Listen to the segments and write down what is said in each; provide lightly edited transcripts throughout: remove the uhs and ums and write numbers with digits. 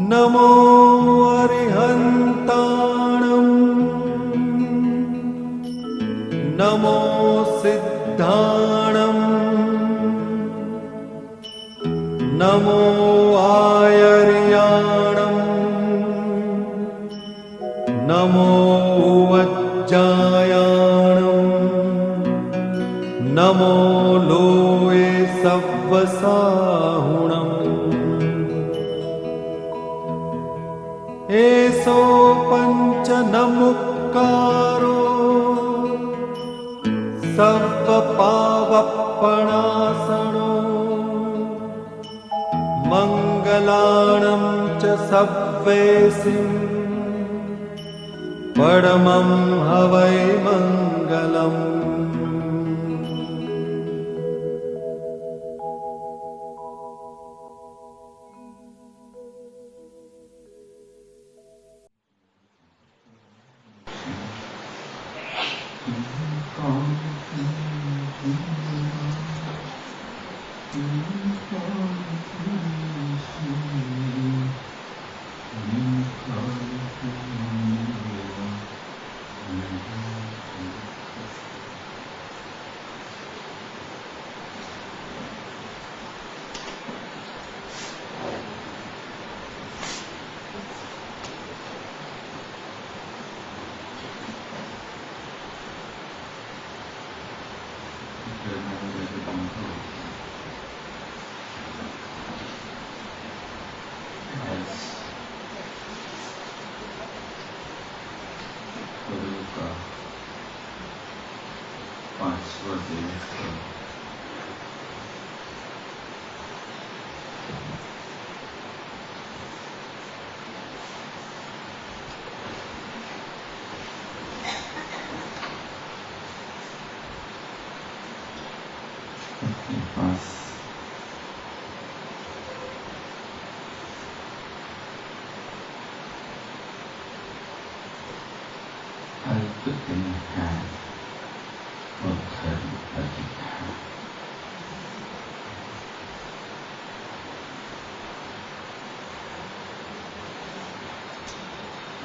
नमो अरिहन्ताणं नमो सिद्धाणं नमो आयर्याणं नमो वज्जायाणं नमो लोये सव्वसाहुणम् एसो पंच नमुक्कारो सर्वपावपणासनो मंगलाणं च सव्वेसिं परमं हवै मंगलम्।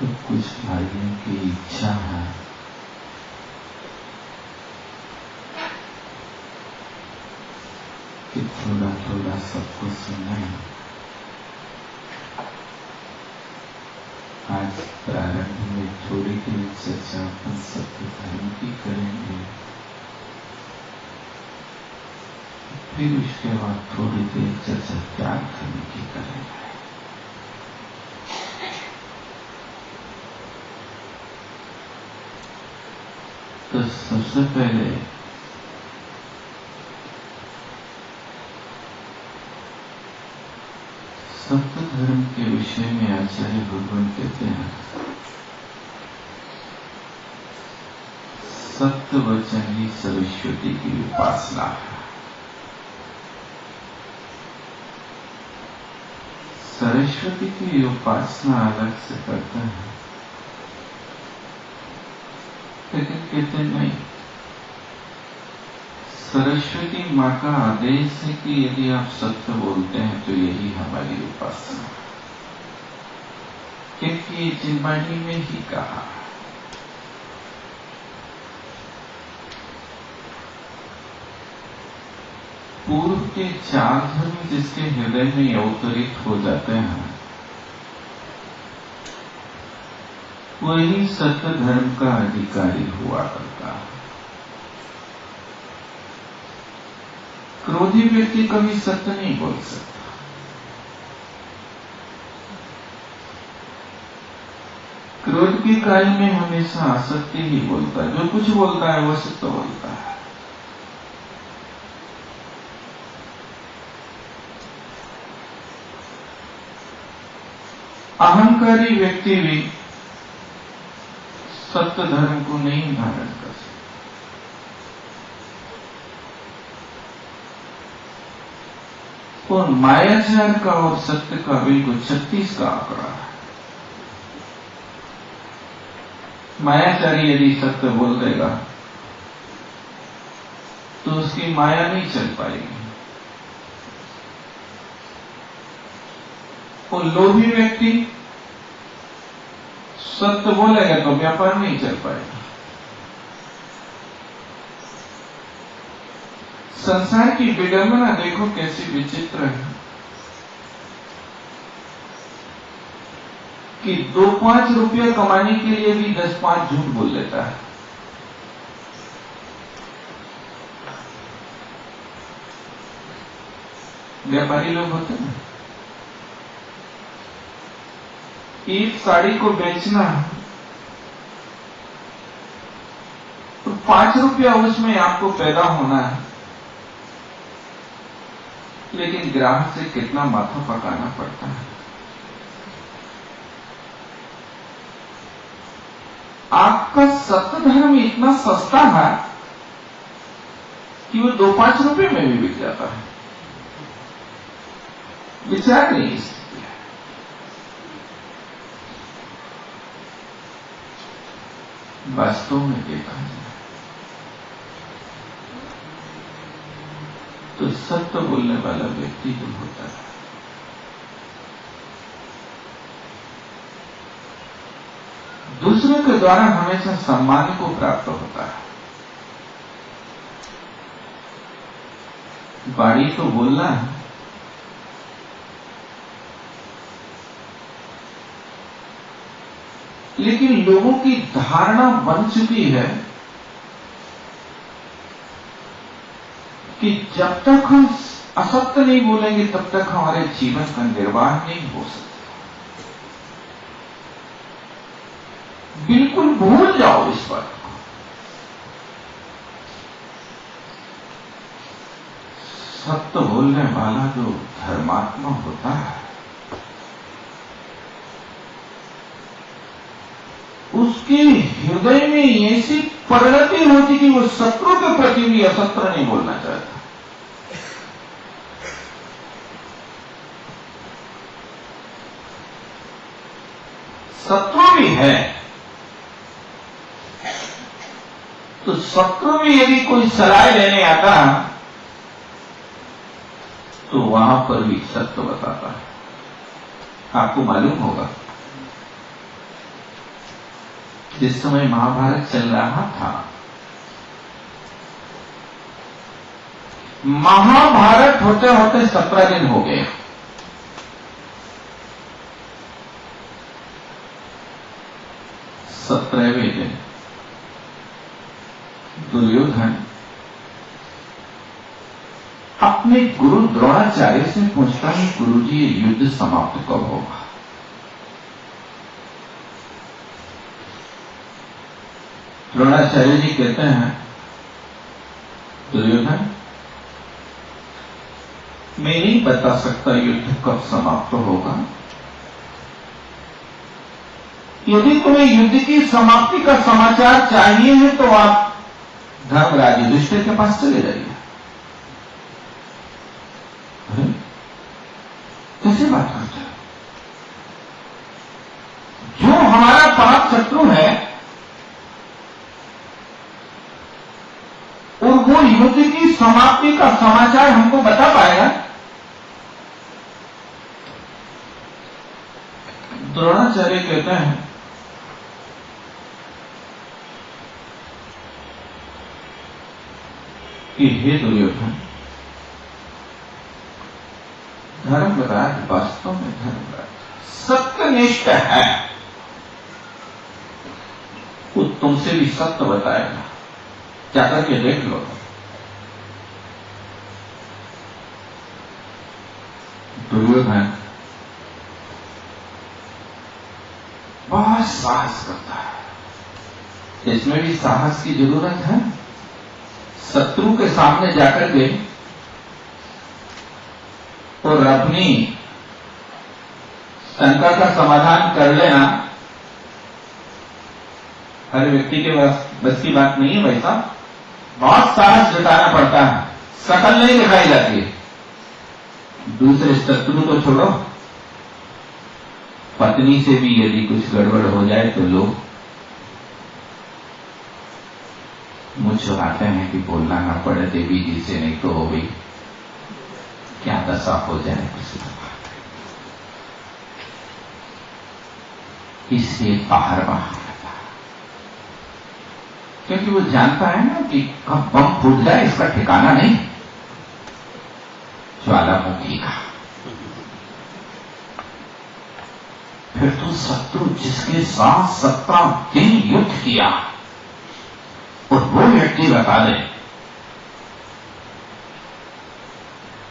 तो कुछ भाइयों की इच्छा है कि थोड़ा थोड़ा सबको सुने। आज प्रारंभ में थोड़ी देर चर्चा अपन सत्य धर्म की करेंगे, फिर उसके बाद थोड़ी देर चर्चा त्याग धर्म की करेंगे। तो सबसे पहले सत्य धर्म के विषय में आचार्य भगवान कहते हैं, सत्य वचन ही सरस्वती की उपासना है। सरस्वती की उपासना अलग से करते हैं, लेकिन कहते नहीं, सरस्वती माँ का आदेश है कि यदि आप सत्य बोलते हैं तो यही हमारी उपासना है, क्योंकि ये जिनवाणी में ही कहा। पूर्व के चार धर्म जिसके हृदय में अवतरित हो जाते हैं, वही सत्य धर्म का अधिकारी हुआ करता है। क्रोधी व्यक्ति कभी सत्य नहीं बोल सकता। क्रोध के कार्य में हमेशा आसक्ति ही बोलता है, जो कुछ बोलता है वो सत्य बोलता है। अहंकारी व्यक्ति भी सत्य धर्म को नहीं धारण कर सकता। और मायाचार का और सत्य का बिल्कुल 36 का आंकड़ा है। मायाचारी यदि सत्य बोल देगा तो उसकी माया नहीं चल पाएगी। और लोभी व्यक्ति सत्य बोलेगा तो व्यापार नहीं चल पाएगा। संसार की विडंबना देखो कैसी विचित्र है कि 2-5 रुपया कमाने के लिए भी 10-5 झूठ बोल लेता है। व्यापारी लोग होते हैं, एक साड़ी को बेचना तो 5 रुपया उसमें आपको पैदा होना है, लेकिन ग्राहक से कितना माथा पकाना पड़ता है। आपका सत्य धर्म इतना सस्ता है कि वो 2-5 रुपए में भी बिक जाता है। विचार नहीं सकते। वास्तव में देखा जाए तो सत्य बोलने वाला व्यक्ति जो होता है दूसरों के द्वारा हमेशा सम्मान को प्राप्त होता है। बाड़ी तो बोलना है, लेकिन लोगों की धारणा बन चुकी है कि जब तक हम असत्य नहीं बोलेंगे तब तक हमारे जीवन का निर्वाह नहीं हो सकता। बिल्कुल भूल जाओ इस बात को। सत्य बोलने वाला जो धर्मात्मा होता है उसके हृदय में ऐसी परिणति होती कि वो शत्रु के प्रति भी असत्य नहीं बोलना चाहता। शत्रु भी है तो शत्रु भी यदि कोई सलाह लेने आता तो वहां पर भी सत्य बताता है। आपको मालूम होगा जिस समय महाभारत चल रहा था, महाभारत होते होते 17 दिन हो गए। सत्रहवें दिन दुर्योधन अपने गुरु द्रोणाचार्य से पूछता है, गुरुजी ये युद्ध समाप्त कब होगा? द्रोणाचार्य जी कहते हैं, दुर्योधन मैं नहीं बता सकता युद्ध कब समाप्त होगा। यदि तुम्हें युद्ध की समाप्ति का समाचार चाहिए है तो आप धर्मराज युधिष्ठिर के पास चले जाइए। कैसे बात करते हैं? जो हमारा पाप शत्रु है और वो युद्ध की समाप्ति का समाचार हमको बता पाएगा? द्रोणाचार्य कहते हैं कि हे दुर्योधन, धर्मराज वास्तव में धर्मराज सत्यनिष्ठ है, वो तुमसे भी सत्य बताएगा, जाकर के देख लो। दुर्योधन बहुत साहस करता है। इसमें भी साहस की जरूरत है। शत्रु के सामने जाकर के और अपनी शंका का समाधान कर लेना हर व्यक्ति के बस की बात नहीं है भाई साहब। बहुत साहस जुटाना पड़ता है, शकल नहीं दिखाई जाती है। दूसरे शत्रु तो छोड़ो, पत्नी से भी यदि कुछ गड़बड़ हो जाए तो लोग मुझ चुराते हैं कि बोलना ना पड़े देवी जी से, नहीं तो हो गई क्या दशा हो जाए। इसलिए बाहर रहता, क्योंकि वो जानता है ना कि कब बम फूट जाए इसका ठिकाना नहीं। ज्वालामुखी का फिर तो शत्रु जिसके साथ 17 दिन युद्ध किया और वो व्यक्ति बता दे,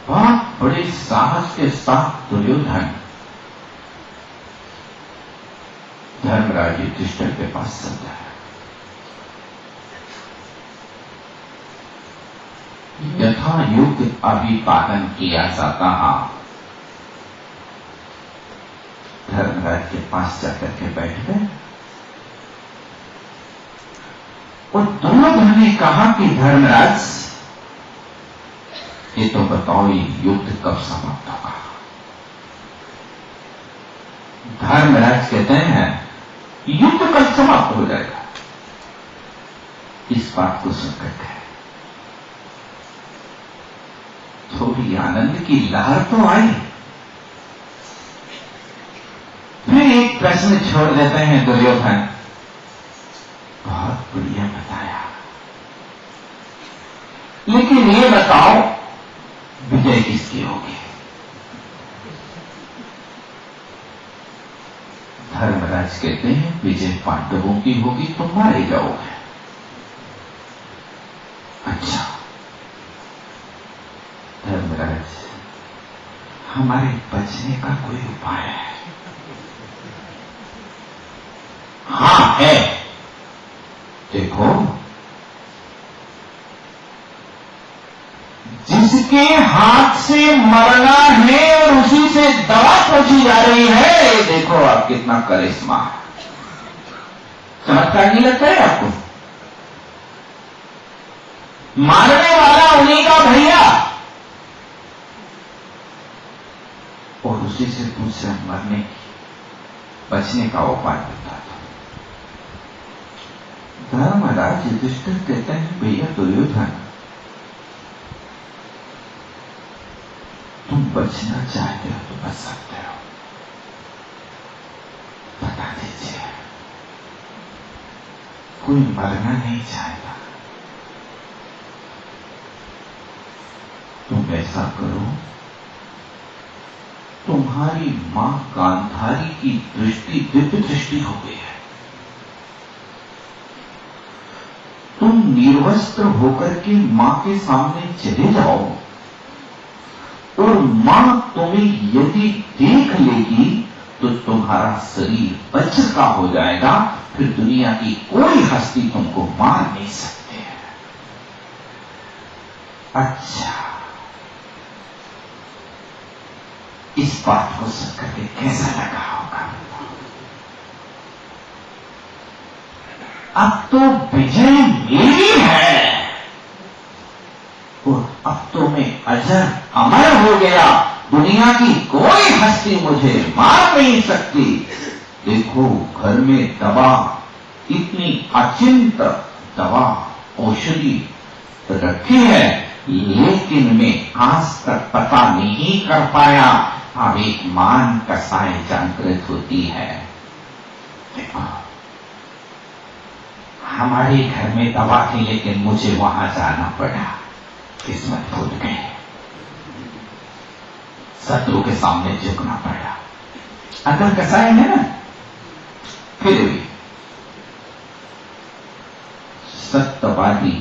बहुत बड़े साहस के साथ दुर्योधन धर्मराज युधिष्ठिर के पास चलता है। यथा युग अभिपादन किया जाता है। धर्मराज के पास जाकर के बैठ गए और दुर्योधन ने कहा कि धर्मराज, ये तो बताओ ये युद्ध कब समाप्त होगा। धर्मराज कहते हैं युद्ध कब समाप्त हो जाएगा। इस बात को सुनकर के थोड़ी आनंद की लहर तो आई। फिर एक प्रश्न छोड़ देते हैं दुर्योधन, बहुत बढ़िया बताया, लेकिन ये बताओ विजय किसकी होगी। धर्मराज कहते हैं विजय पांडवों की होगी, तुम मारे जाओगे। अच्छा धर्मराज, हमारे बचने का कोई उपाय है? हाँ है। देखो, जिसके हाथ से मरना है और उसी से दवा पहुंची जा रही है, ये देखो आप कितना करिश्मा। चमत्कार नहीं लगता है आपको? मारने वाला उन्हीं का भैया और उसी से पूछ रहे मरने की, बचने का उपाय बता दो। धर्मराज युधिष्ठिर कहते हैं भैया दुर्योधन, तुम बचना चाहते हो तो बच सकते हो, बता दीजिए। कोई मरना नहीं चाहेगा। तुम ऐसा करो, तुम्हारी मां गांधारी की दृष्टि दिव्य दृष्टि हो गई है, तुम निर्वस्त्र होकर के मां के सामने चले जाओ और मां तुम्हें यदि देख लेगी तो तुम्हारा शरीर वज्र का हो जाएगा, फिर दुनिया की कोई हस्ती तुमको मार नहीं सकती है। अच्छा, इस बात को सुनकर के कैसा लगा होगा? अब तो विजय मेरी है और अब तो मैं अजर अमर हो गया, दुनिया की कोई हस्ती मुझे मार नहीं सकती। देखो घर में दवा, इतनी अचिंत दवा औषधि रखी है, लेकिन मैं आज तक पता नहीं कर पाया। अब एक मान कसाई जागृत होती है। देखो हमारे घर में दवा थी, लेकिन मुझे वहां जाना पड़ा, किस्मत फूट गई, शत्रु के सामने झुकना पड़ा। अगर कसाई है ना, फिर भी सत्यवादी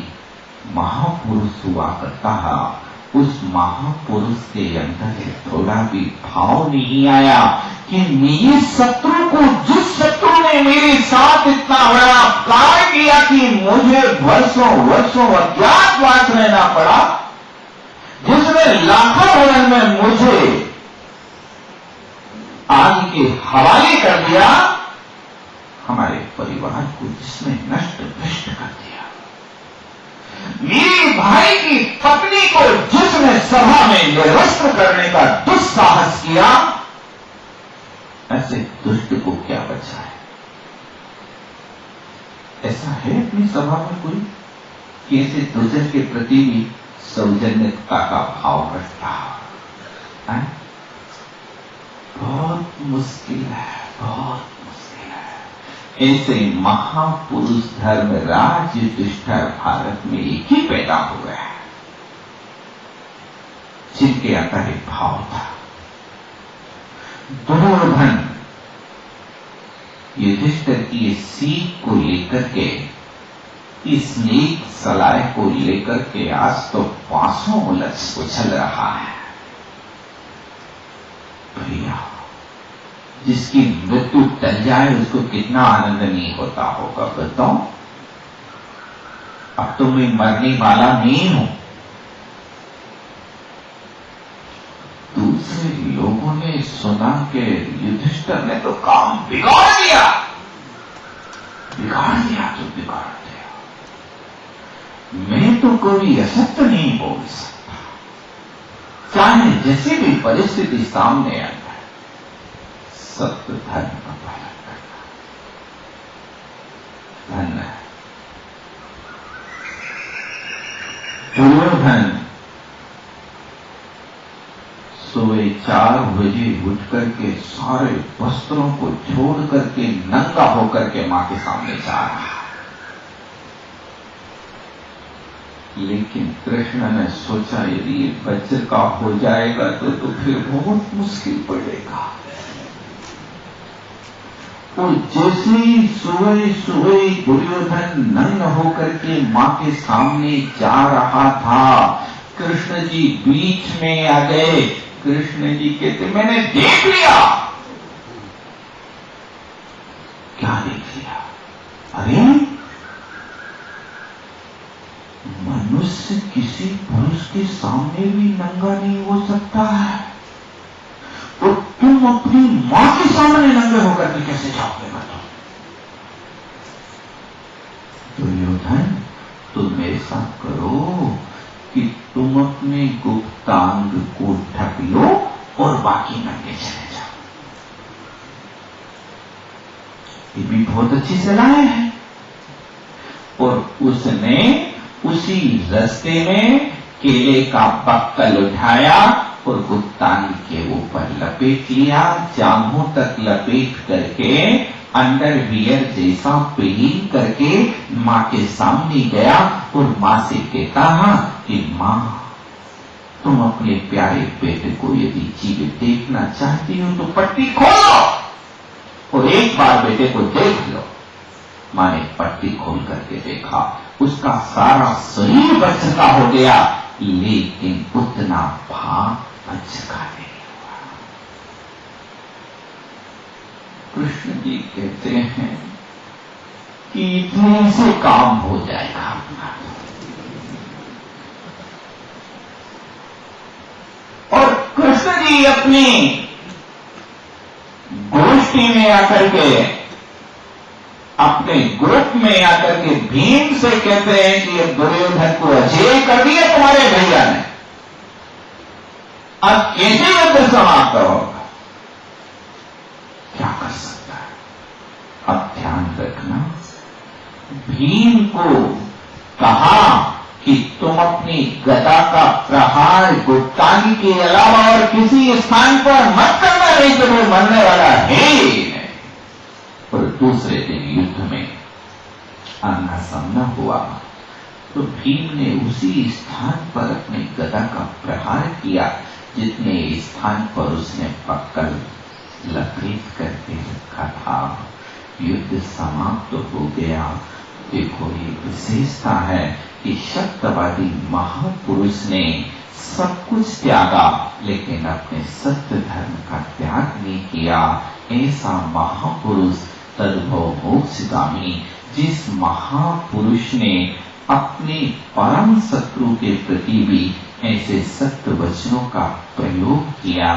महापुरुष हुआ करता है, उस महापुरुष के अंदर थोड़ा भी भाव नहीं आया कि मेरे शत्रु को, जिस शत्रु ने मेरे साथ इतना बड़ा कार्य किया कि मुझे वर्षों वर्षों अज्ञातवास रहना पड़ा, जिसने लाखों वर्ष में मुझे आग के हवाले कर दिया, हमारे परिवार को जिसने नष्ट भ्रष्ट कर दिया, मेरे भाई की पत्नी को जिसने सभा में निर्वस्त्र करने का दुस्साहस किया, ऐसे दुष्ट को क्या बचा है? ऐसा है अपनी सभा में कोई कि ऐसे दुर्जन के प्रति भी सौजन्यता का भाव रखता है? बहुत मुश्किल है, बहुत मुश्किल है। ऐसे महापुरुष धर्मराज युधिष्ठिर भारत में एक ही पैदा हुए हैं जिनके अंदर एक भाव था। दुर्योधन युधिष्ठिर की इस सीख को लेकर के, इस नेक सलाह को लेकर के आज तो पांचों उछल रहा है। भैया, जिसकी मृत्यु टल जाए उसको कितना आनंद नहीं होता होगा बताओ। अब तो मैं मरने वाला नहीं हूं। दूसरे लोगों ने सुना कि युधिष्ठिर ने तो काम बिगाड़ दिया तो बिगाड़ दिया। मैं तो कोई असत्य नहीं बोल सकता, चाहे जैसी भी परिस्थिति सामने आए, सत्य धर्म का पालन करना धन्य है। दुर्योधन सुबह 4 बजे उठ करके सारे वस्त्रों को छोड़ करके नंगा होकर के मां के सामने जा रहा है। लेकिन कृष्ण ने सोचा यदि ये वज्र का हो जाएगा तो फिर बहुत मुश्किल पड़ेगा। तो जैसे ही सुबह दुर्योधन नंग होकर के मां के सामने जा रहा था, कृष्ण जी बीच में आ गए। कृष्ण जी कहते मैंने देख लिया। क्या देख लिया? अरे मनुष्य किसी पुरुष के सामने भी नंगा नहीं हो सकता है, तो तुम अपनी मां के सामने नंगे होकर के कैसे जाओगे? बताओ। दुर्योधन, तुम ऐसा करो कि तुम अपने गुप्तांग को ढक लो और बाकी नंगे चले जाओ। ये भी बहुत अच्छी सलाह है। और उसने उसी रास्ते में केले का पक्कल उठाया और गुप्तांग के ऊपर लपेट लिया, जांघों तक लपेट करके अंडरवियर जैसा पहन करके मां के सामने गया और मां से कहता कि मां, तुम अपने प्यारे बेटे को यदि जीवित देखना चाहती हो तो पट्टी खोलो और एक बार बेटे को देख लो। मां ने पट्टी खोल करके देखा, उसका सारा शरीर बच्चे का हो गया, लेकिन उतना भाग बच्चे का नहीं हुआ। कृष्ण जी कहते हैं कि इतने से काम हो जाएगा अपना। और कृष्ण जी अपनी गोष्ठी में आकर के, अपने ग्रुप में आकर के भीम से कहते हैं कि अब दुर्योधन को अजेय कर दिया तुम्हारे भैया ने, अब कैसे युद्ध समाप्त होगा? क्या कर सकता है? अब ध्यान रखना, भीम को कहा कि तुम अपनी गदा का प्रहार गुप्तांगी के अलावा और किसी स्थान पर मत करना, नहीं तो वो मरने वाला है। और दूसरे दिन युद्ध में आमना सामना हुआ तो भीम ने उसी स्थान पर अपने गदा का प्रहार किया जितने स्थान पर उसने पक्कल लपेट करके रखा था। युद्ध समाप्त हो गया। देखो, ये विशेषता है कि सत्यवादी महापुरुष ने सब कुछ त्यागा लेकिन अपने सत्य धर्म का त्याग नहीं किया। ऐसा महापुरुष तद्भव मोक्षगामी, जिस महापुरुष ने अपने परम शत्रु के प्रति भी ऐसे सत्य वचनों का प्रयोग किया।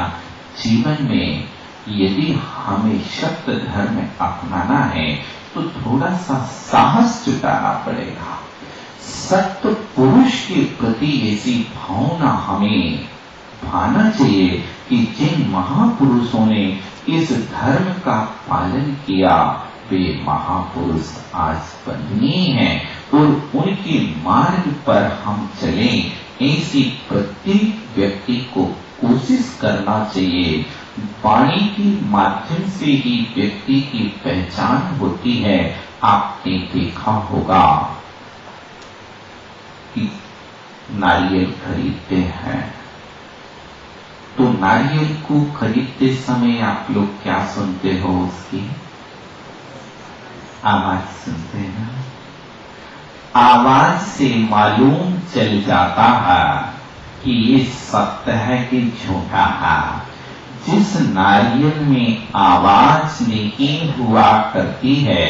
जीवन में यदि हमें सत्य धर्म अपनाना है तो थोड़ा सा साहस जुटाना पड़ेगा। सत्य पुरुष के प्रति ऐसी भावना हमें भाना चाहिए कि जिन महापुरुषों ने इस धर्म का पालन किया वे महापुरुष आज वंदनीय हैं और उनके मार्ग पर हम चलें। ऐसी प्रत्येक व्यक्ति को कोशिश करना चाहिए। वाणी के माध्यम से ही व्यक्ति की पहचान होती है। आपने देखा होगा कि नारियल खरीदते हैं तो नारियल को खरीदते समय आप लोग क्या सुनते हो? उसकी आवाज सुनते हैं। आवाज से मालूम चल जाता है कि ये सत्य है कि झूठा है। जिस नारियल में आवाज नहीं हुआ करती है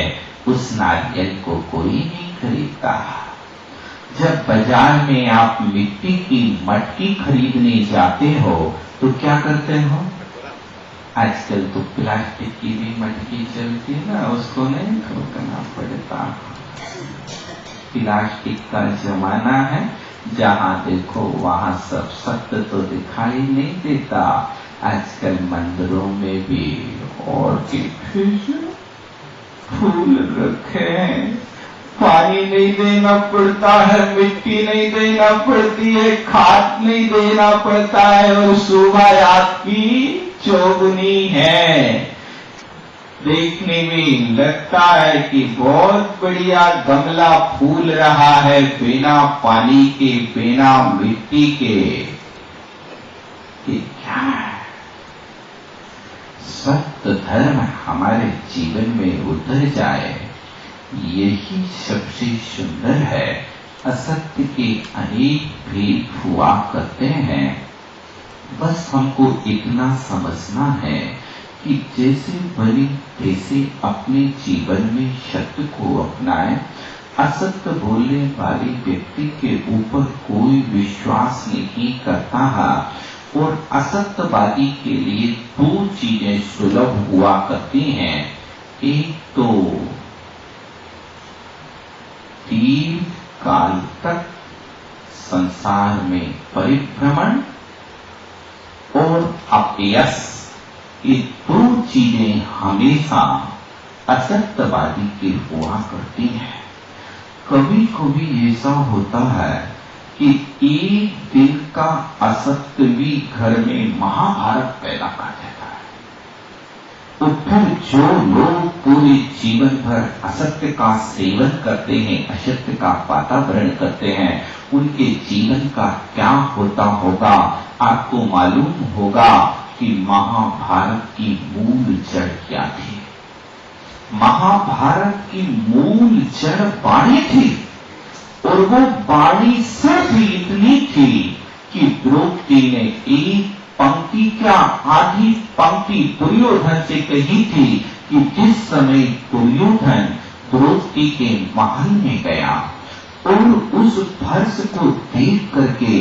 उस नारियल को कोई नहीं खरीदता। जब बाजार में आप मिट्टी की मटकी खरीदने जाते हो तो क्या करते हो? आजकल तो प्लास्टिक की भी मटकी चलती है ना, उसको नहीं ठोकना पड़ता। प्लास्टिक का जमाना है, जहां देखो वहां सब सत्य तो दिखाई नहीं देता। आजकल मंदिरों में भी और फूल रखे हैं, पानी नहीं देना पड़ता है, मिट्टी नहीं देना पड़ती है, खाद नहीं देना पड़ता है और सुबह आपकी चौगुनी है। देखने में लगता है कि बहुत बढ़िया गमला फूल रहा है, बिना पानी के, बिना मिट्टी के। क्या है? सत्य धर्म हमारे जीवन में उतर जाए, यही सबसे सुंदर है। असत्य के अनेक भेद हुआ करते हैं, बस हमको इतना समझना है कि जैसे बने तैसे अपने जीवन में सत्य को अपनाएं। असत्य बोलने वाले व्यक्ति के ऊपर कोई विश्वास नहीं करता है और असत्यवादी के लिए दो चीजें सुलभ हुआ करती हैं। एक तो दीर्घ काल तक संसार में परिभ्रमण और अपयश, ये दो चीजें हमेशा असत्यवादी की हुआ करती हैं। कभी कभी ऐसा होता है कि एक दिन का असत्य भी घर में महाभारत पैदा कर देता है। तो फिर जो लोग पूरे जीवन भर असत्य का सेवन करते हैं, असत्य का वातावरण करते हैं, उनके जीवन का क्या होता होगा आपको मालूम होगा कि महाभारत की मूल जड़ क्या थी? महाभारत की मूल जड़ वाणी थी और वो वाणी सिर्फ इतनी थी कि द्रौपदी ने एक पंक्ति क्या आधी पंक्ति दुर्योधन से कही थी कि जिस समय दुर्योधन द्रौपदी के महल में गया और उस फर्श को देख करके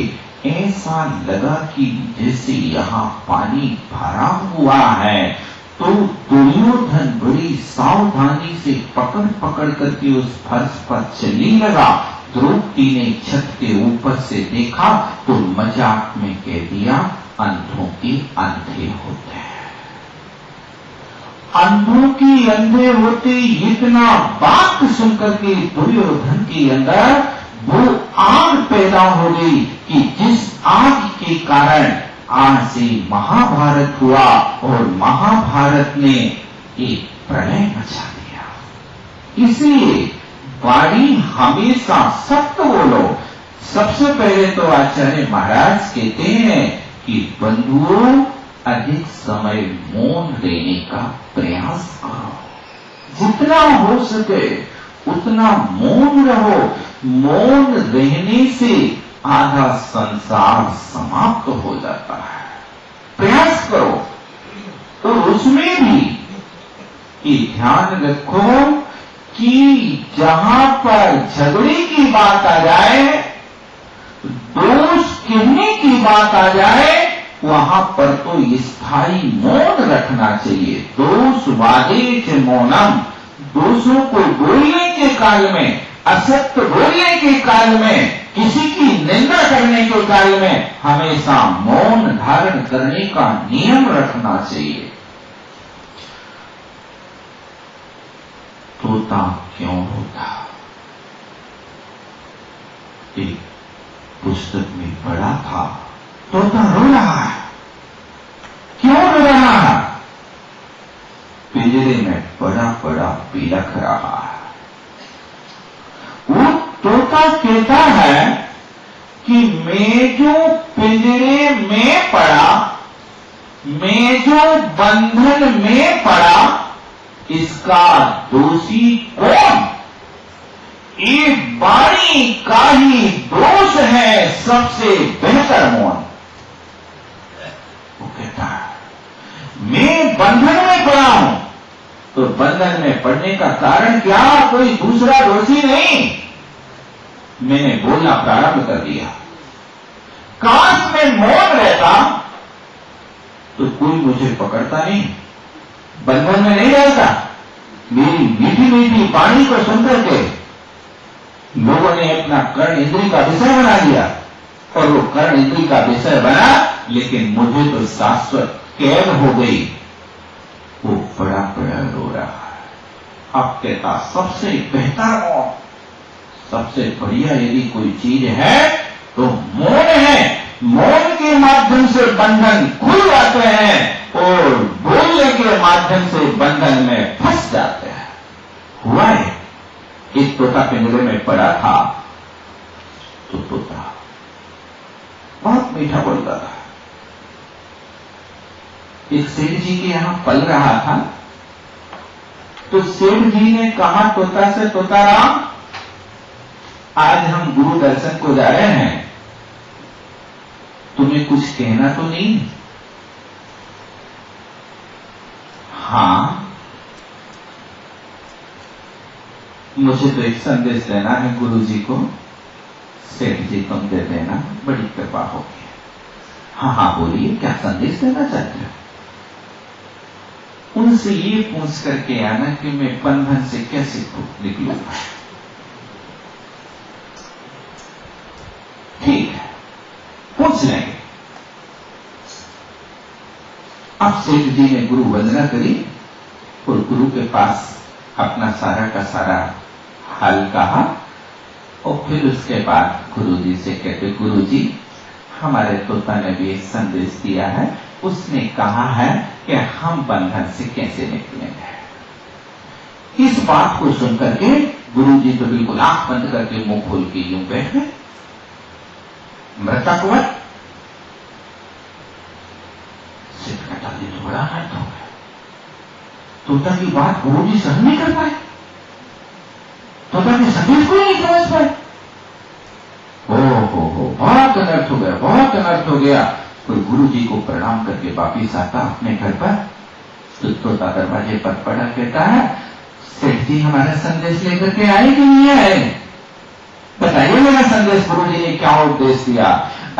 ऐसा लगा कि जैसे यहाँ पानी भरा हुआ है, तो दुर्योधन बड़ी सावधानी से पकड़ पकड़ करके उस फर्श पर चलने लगा। द्रौपदी ने छत के ऊपर से देखा तो मजाक में कह दिया, अंधों के अंधे होते हैं। अंधों के अंधे होते, इतना बात सुनकर के दुर्योधन के अंदर वो आग पैदा हो गई कि जिस आग के कारण आज से महाभारत हुआ और महाभारत ने एक प्रलय मचा दिया। इसलिए वाणी हमेशा सत्य बोलो। सबसे पहले तो आचार्य महाराज कहते हैं कि बंधुओं, अधिक समय मौन रहने का प्रयास करो, जितना हो सके उतना मौन रहो। मौन रहने से आधा संसार समाप्त हो जाता है। प्रयास करो और उसमें भी ध्यान रखो कि जहां पर झगड़े की बात आ जाए, दोष कहने की बात आ जाए, वहां पर तो स्थायी मौन रखना चाहिए। दोष वादे च मौनम, दोषों को बोलने के काल में, असत्य बोलने के काल में, किसी की निंदा करने के काल में हमेशा मौन धारण करने का नियम रखना चाहिए। तोता क्यों रोता? एक पुस्तक में पढ़ा था, तोता रो रहा है। कहता है कि मैं जो पिंजरे में पड़ा, मैं जो बंधन में पड़ा, इसका दोषी कौन? ये वाणी का ही दोष है सबसे बेहतर मौन। वो कहता है मैं बंधन में पड़ा हूं, तो बंधन में पड़ने का कारण क्या? कोई दूसरा दोषी नहीं। मैंने बोलना प्रारंभ कर दिया। काश में मौन रहता तो कोई मुझे पकड़ता नहीं, बंधन में नहीं रहता। मेरी मीठी मीठी वाणी को सुनकर के लोगों ने अपना कर्ण इंद्री का विषय बना लिया, और वो कर्ण इंद्री का विषय बना, लेकिन मुझे तो शाश्वत कैद हो गई। वो बड़ा बड़ा रो रहा है। अब कहता सबसे बेहतर मौन, सबसे बढ़िया यदि कोई चीज है तो मौन है। मौन के माध्यम से बंधन खुल जाते हैं और बोलने के माध्यम से बंधन में फंस जाते हैं। हुआ है, एक तोता पिंजरे में पड़ा था, तो तोता बहुत मीठा बोलता था। एक सेठ जी के यहां पल रहा था, तो सेठ जी ने कहा तोता से, तोता राम, आज हम गुरु दर्शन को जा रहे हैं, तुम्हें कुछ कहना तो नहीं? हाँ, मुझे तो एक संदेश देना है गुरु जी को। सेठ जी तुम दे देना, बड़ी कृपा होगी। हाँ हाँ बोलिए, क्या संदेश देना चाहते हो? उनसे ये पूछ करके आना कि मैं बंधन से कैसे निकलूंगा। ठीक है, पूछ लेंगे। अब सेठ जी ने गुरु वंदना करी और गुरु के पास अपना सारा का सारा हाल कहा, और फिर उसके बाद गुरु जी से कहते, गुरु जी हमारे तोता ने भी एक संदेश दिया है, उसने कहा है कि हम बंधन से कैसे निकलेंगे। इस बात को सुनकर के गुरु जी तो बिल्कुल आंख बंद करके मुंह खोल के यूं बैठ गए। मृतक हुआ, सिद्ध कहता तो बड़ा हर्ट हो गया। तोता की बात गुरु जी सहन नहीं कर पाए, तोता के संदेश को नहीं समझ पाए। हो बहुत अनर्थ हो गया, बहुत अनर्थ हो गया। तो गुरु जी को प्रणाम करके वापिस आता अपने घर पर, तो तोता दरवाजे पर पड़ा, कहता है सेठ जी हमारा संदेश लेकर के आए कि नहीं आए? बताइए मेरा संदेश गुरु जी ने क्या उपदेश दिया?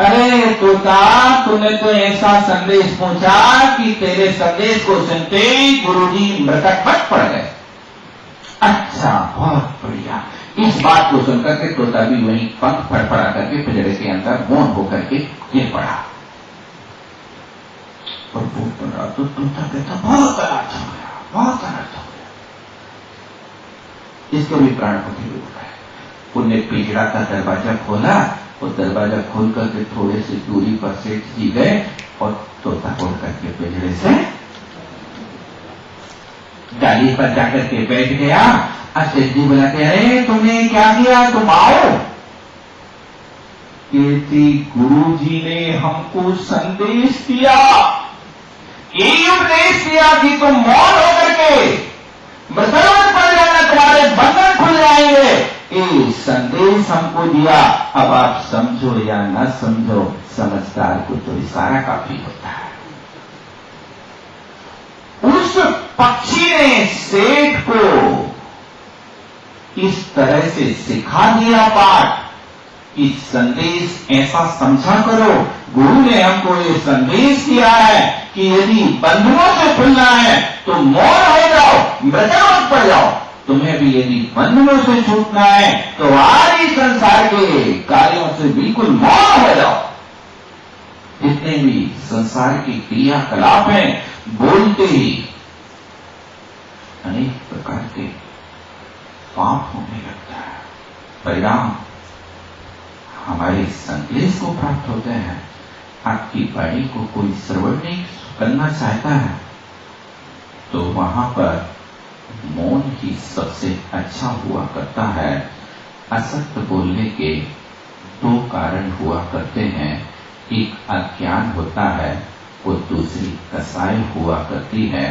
अरे तोता, तूने तो ऐसा संदेश पूछा कि तेरे संदेश को सुनते ही गुरु जी मृतक बच पड़ गए। अच्छा, बहुत बढ़िया। इस बात को सुनकर के तोता भी वहीं पंख फड़फड़ा करके पिंजरे के अंदर मौन होकर के गिर पड़ा। और वो पड़ा तो तोता कहता बहुत अनर्थ हो गया, बहुत अनर्थ हो गया। इसके भी प्राण को भी उठ गए। उनने पिंजरा का दरवाजा खोला, और दरवाजा खोल करके थोड़े से दूरी पर सेठ जी गए और तोता खोल करके पिंजरे से डाली पर जाकर के बैठ गया। सेठ जी बुलाते, अरे तुमने क्या किया, तुम आओ। कहती गुरु जी ने हमको संदेश दिया, यही उपदेश दिया कि तुम मौन होकर के मृतक पड़ जाना, तुम्हारे बंधन खुल जाएंगे। ये संदेश हमको दिया। अब आप समझो या न समझो, समझदार को तो इशारा काफी होता है। उस पक्षी ने सेठ को इस तरह से सिखा दिया पाठ कि संदेश ऐसा समझा करो। गुरु ने हमको ये संदेश दिया है कि यदि बंधनों से खुलना है तो मौन हो जाओ, मृतक पड़ जाओ। तुम्हें भी यदि बंधनों से छूटना है तो आज ही संसार के कार्यों से बिल्कुल मौन हो जाओ। जितने भी संसार की क्रियाकलाप हैं, बोलते ही अनेक प्रकार के पाप होने लगता है। परिणाम हमारे संदेश को प्राप्त होते हैं। आपकी वाणी को कोई श्रवण नहीं करना चाहता है तो वहां पर मौन ही सबसे अच्छा हुआ करता है। असत्य बोलने के दो कारण हुआ करते हैं। एक अज्ञान होता है और दूसरी कसाई हुआ करती है।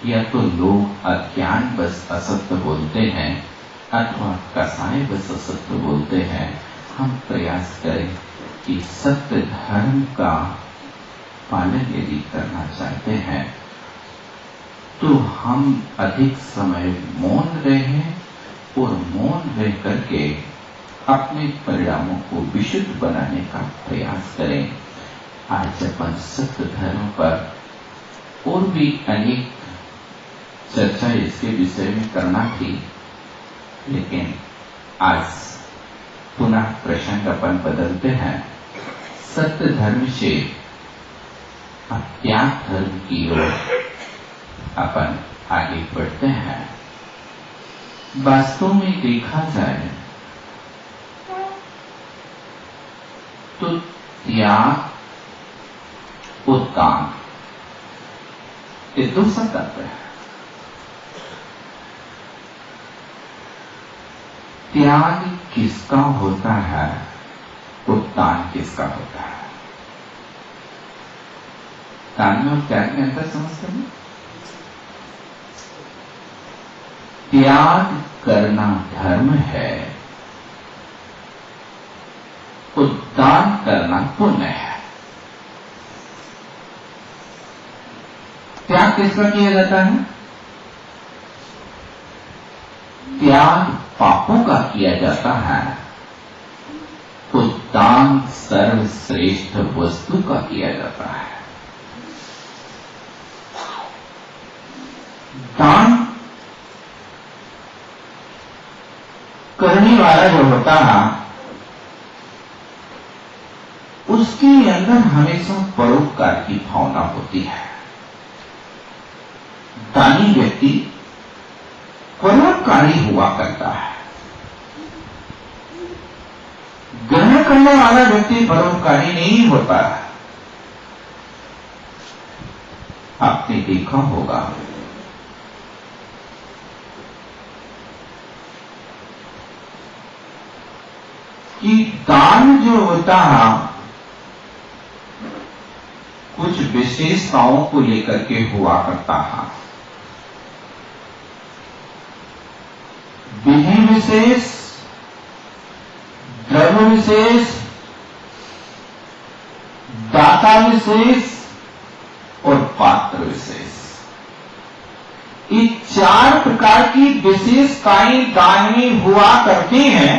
या तो लोग अज्ञान बस असत्य बोलते हैं अथवा कसाई बस असत्य बोलते हैं। हम प्रयास करें कि सत्य धर्म का पालन यदि करना चाहते हैं तो हम अधिक समय मौन रहें और मौन रह करके अपने परिणामों को विशुद्ध बनाने का प्रयास करें। आज अपन सत्य धर्म पर और भी अनेक चर्चा इसके विषय में करना थी, लेकिन आज पुनः प्रसंग अपन बदलते हैं। सत्य धर्म से अज्ञात धर्म की ओर अपन आगे बढ़ते हैं। वास्तव में देखा जाए तो त्याग और दान ये दो संकल्प है। त्याग किसका होता है और दान किसका होता है? दान में और त्याग में अंतर समझते हैं? त्याग करना धर्म है और दान करना पुण्य है। त्याग किसका किया जाता है? त्याग पापों का किया जाता है तो दान सर्वश्रेष्ठ वस्तु का किया जाता है। दान करने वाला जो होता है उसके अंदर हमेशा परोपकार की भावना होती है। दानी व्यक्ति परोपकारी हुआ करता है। ग्रहण करने वाला व्यक्ति परोपकारी नहीं होता है। आपने देखा होगा कि दान जो होता है कुछ विशेषताओं को लेकर के हुआ करता है। विधि विशेष, द्रव्य विशेष, दाता विशेष और पात्र विशेष, ये चार प्रकार की विशेषताएं दान में हुआ करती हैं।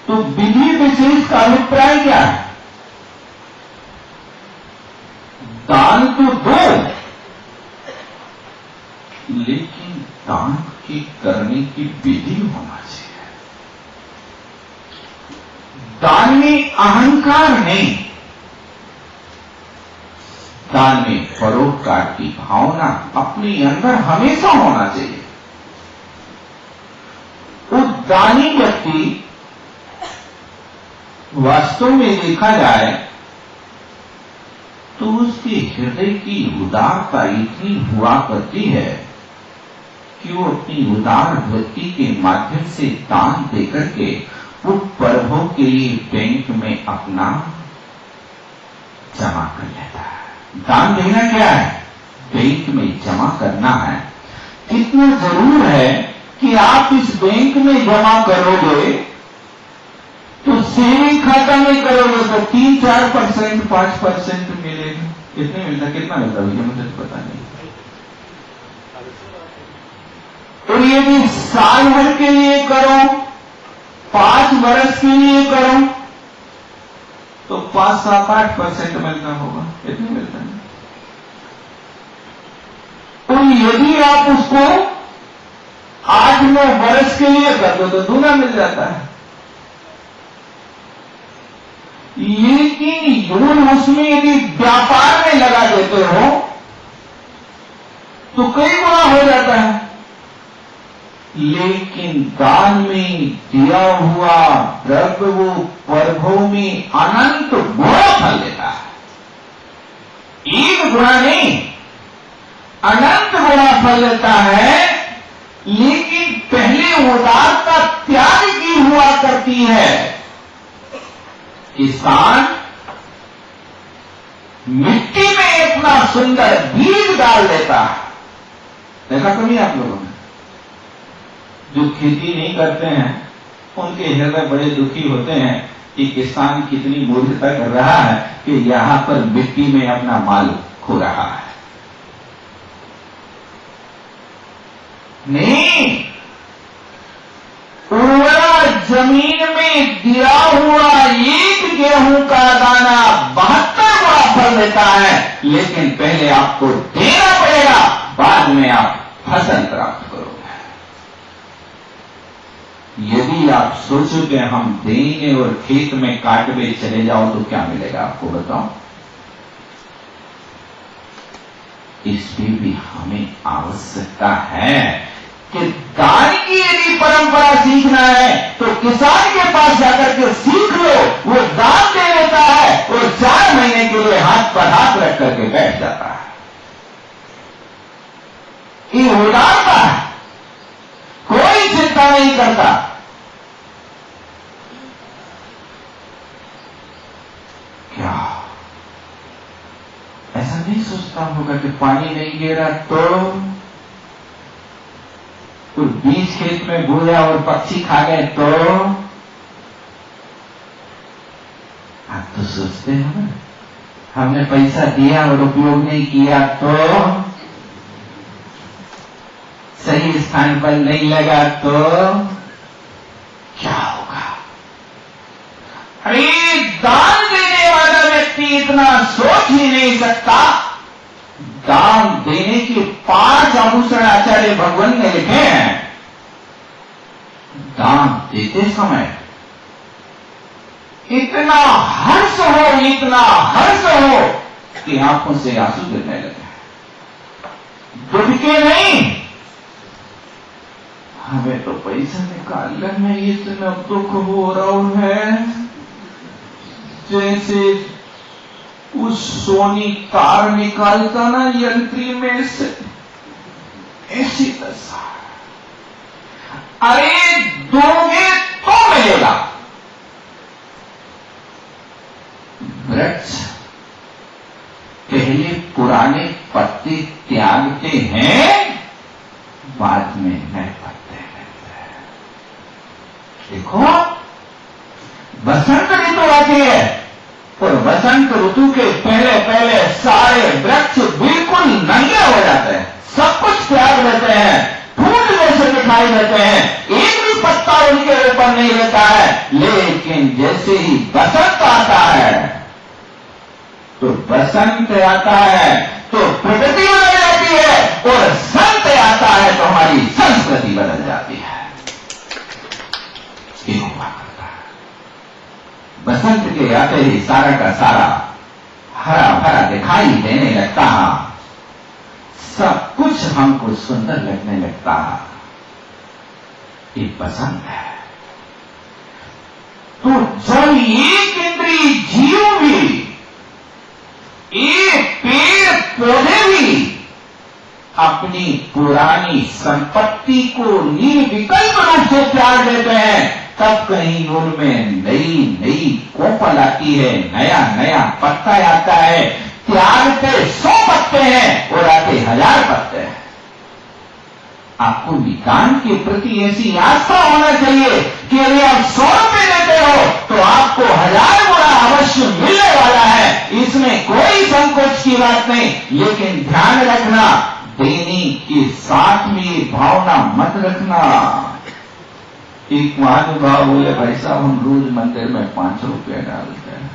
तो विधि विशेष का अभिप्राय क्या है? दान तो दो, लेकिन दान की करने की विधि होना चाहिए। दान में अहंकार नहीं, दान में परोपकार की भावना अपने अंदर हमेशा होना चाहिए। वो दानी व्यक्ति वास्तव में देखा जाए तो उसके हृदय की उदारता इतनी हुआ करती है कि वो अपनी उदार वृत्ति के माध्यम से दान देकर के वो प्रभु के लिए बैंक में अपना जमा कर लेता है। दान देना क्या है? बैंक में जमा करना है। इतना जरूर है कि आप इस बैंक में जमा करोगे तो सेविंग खाता में करोगे तो 3-4%, 5% मिलेगा। कितने मिलता? कितना मिलता भैया मुझे तो पता नहीं। तो ये भी साल भर के लिए करो, 5 वर्ष के लिए करो तो 5-7-8% मिलता होगा। कितने मिलता है? और यदि आप उसको 8-9 वर्ष के लिए कर दो तो दूना मिल जाता है। लेकिन उसमें यदि व्यापार में लगा देते हो तो कई गुना हो जाता है। लेकिन दान में दिया हुआ द्रव्य वो प्रभु में अनंत गुणा फल देता है। एक गुणा नहीं, अनंत गुणा फल देता है। लेकिन पहले उदारता त्याग हुआ करती है। किसान मिट्टी में इतना सुंदर बीज डाल देता है। देखा कभी आप लोगों ने? जो खेती नहीं करते हैं उनके हृदय बड़े दुखी होते हैं कि किसान कितनी मूर्खता कर रहा है कि यहां पर मिट्टी में अपना माल खो रहा है। नहीं, उर्वरा जमीन में गिरा हुआ एक गेहूं का दाना 72 गुना फल देता है, लेकिन पहले आपको देना पड़ेगा, बाद में आप फसल प्राप्त करोगे। यदि आप सोचो कि हम देंगे और खेत में काटवे चले जाओ तो क्या मिलेगा आपको, बताओ। इस पे भी हमें आवश्यकता है कि दान की यदि परंपरा सीखना है तो किसान के पास जाकर के सीख लो। वो दान दे देता है और 4 महीने के लिए हाथ पर हाथ रख करके बैठ जाता है। ये उदारता है, कोई चिंता नहीं करता। क्या ऐसा नहीं सोचता होगा कि पानी नहीं गिरा तो बीज खेत में बोया और पक्षी खा गए तो? आप तो सोचते हो ना, हमने पैसा दिया और उपयोग नहीं किया तो? सही स्थान पर नहीं लगा तो क्या होगा? अरे दान देने वाला व्यक्ति इतना सोच ही नहीं सकता। दान देने के 5 आभूषण आचार्य भगवान ने लिखे हैं। दान देते समय इतना हर्ष हो कि आंखों से आंसू गिरने लगे। दुख नहीं, हमें तो पैसा निकालने में इतना दुख हो रहा है जैसे उस सोनी तार निकालता ना यंत्री में से, ऐसी दशा। अरे दोगे तो मिलेगा। वृक्ष पहले पुराने पत्ते त्यागते हैं, बाद में नए पत्ते मिलते हैं। देखो, बसंत ऋतु आती है और बसंत ऋतु के पहले सारे वृक्ष बिल्कुल नंगे हो जाते हैं, सब कुछ त्याग देते हैं, फूल जैसे दिखाई देते हैं, एक भी पत्ता उनके ऊपर नहीं रहता है। लेकिन जैसे ही बसंत आता है तो प्रकृति बदल जाती है और संत आता है तो हमारी संस्कृति बदल जाती है। ये हुआ करता है। बसंत के आते ही सारा का सारा हरा भरा दिखाई देने लगता है, सब कुछ हमको सुंदर लगने लगता है। ये पसंद है। तो जब एक इंद्रिय जीव भी, ये पेड़ पौधे भी अपनी पुरानी संपत्ति को निर्विकल्प रूप से त्याग देते हैं, तब कहीं उनमें नई कोपल आती है, नया पत्ता आता है। त्यागते 100 पत्ते हैं और आते 1000 पत्ते हैं। आपको विज्ञान के प्रति ऐसी आस्था होना चाहिए कि यदि आप 100 रुपए देते हो तो आपको 1000 गुना अवश्य मिलने वाला है। इसमें कोई संकोच की बात नहीं। लेकिन ध्यान रखना, देने के साथ में भावना मत रखना। एक महानुभाव बोले, भाई साहब हम रोज मंदिर में 5 रुपया डालते हैं।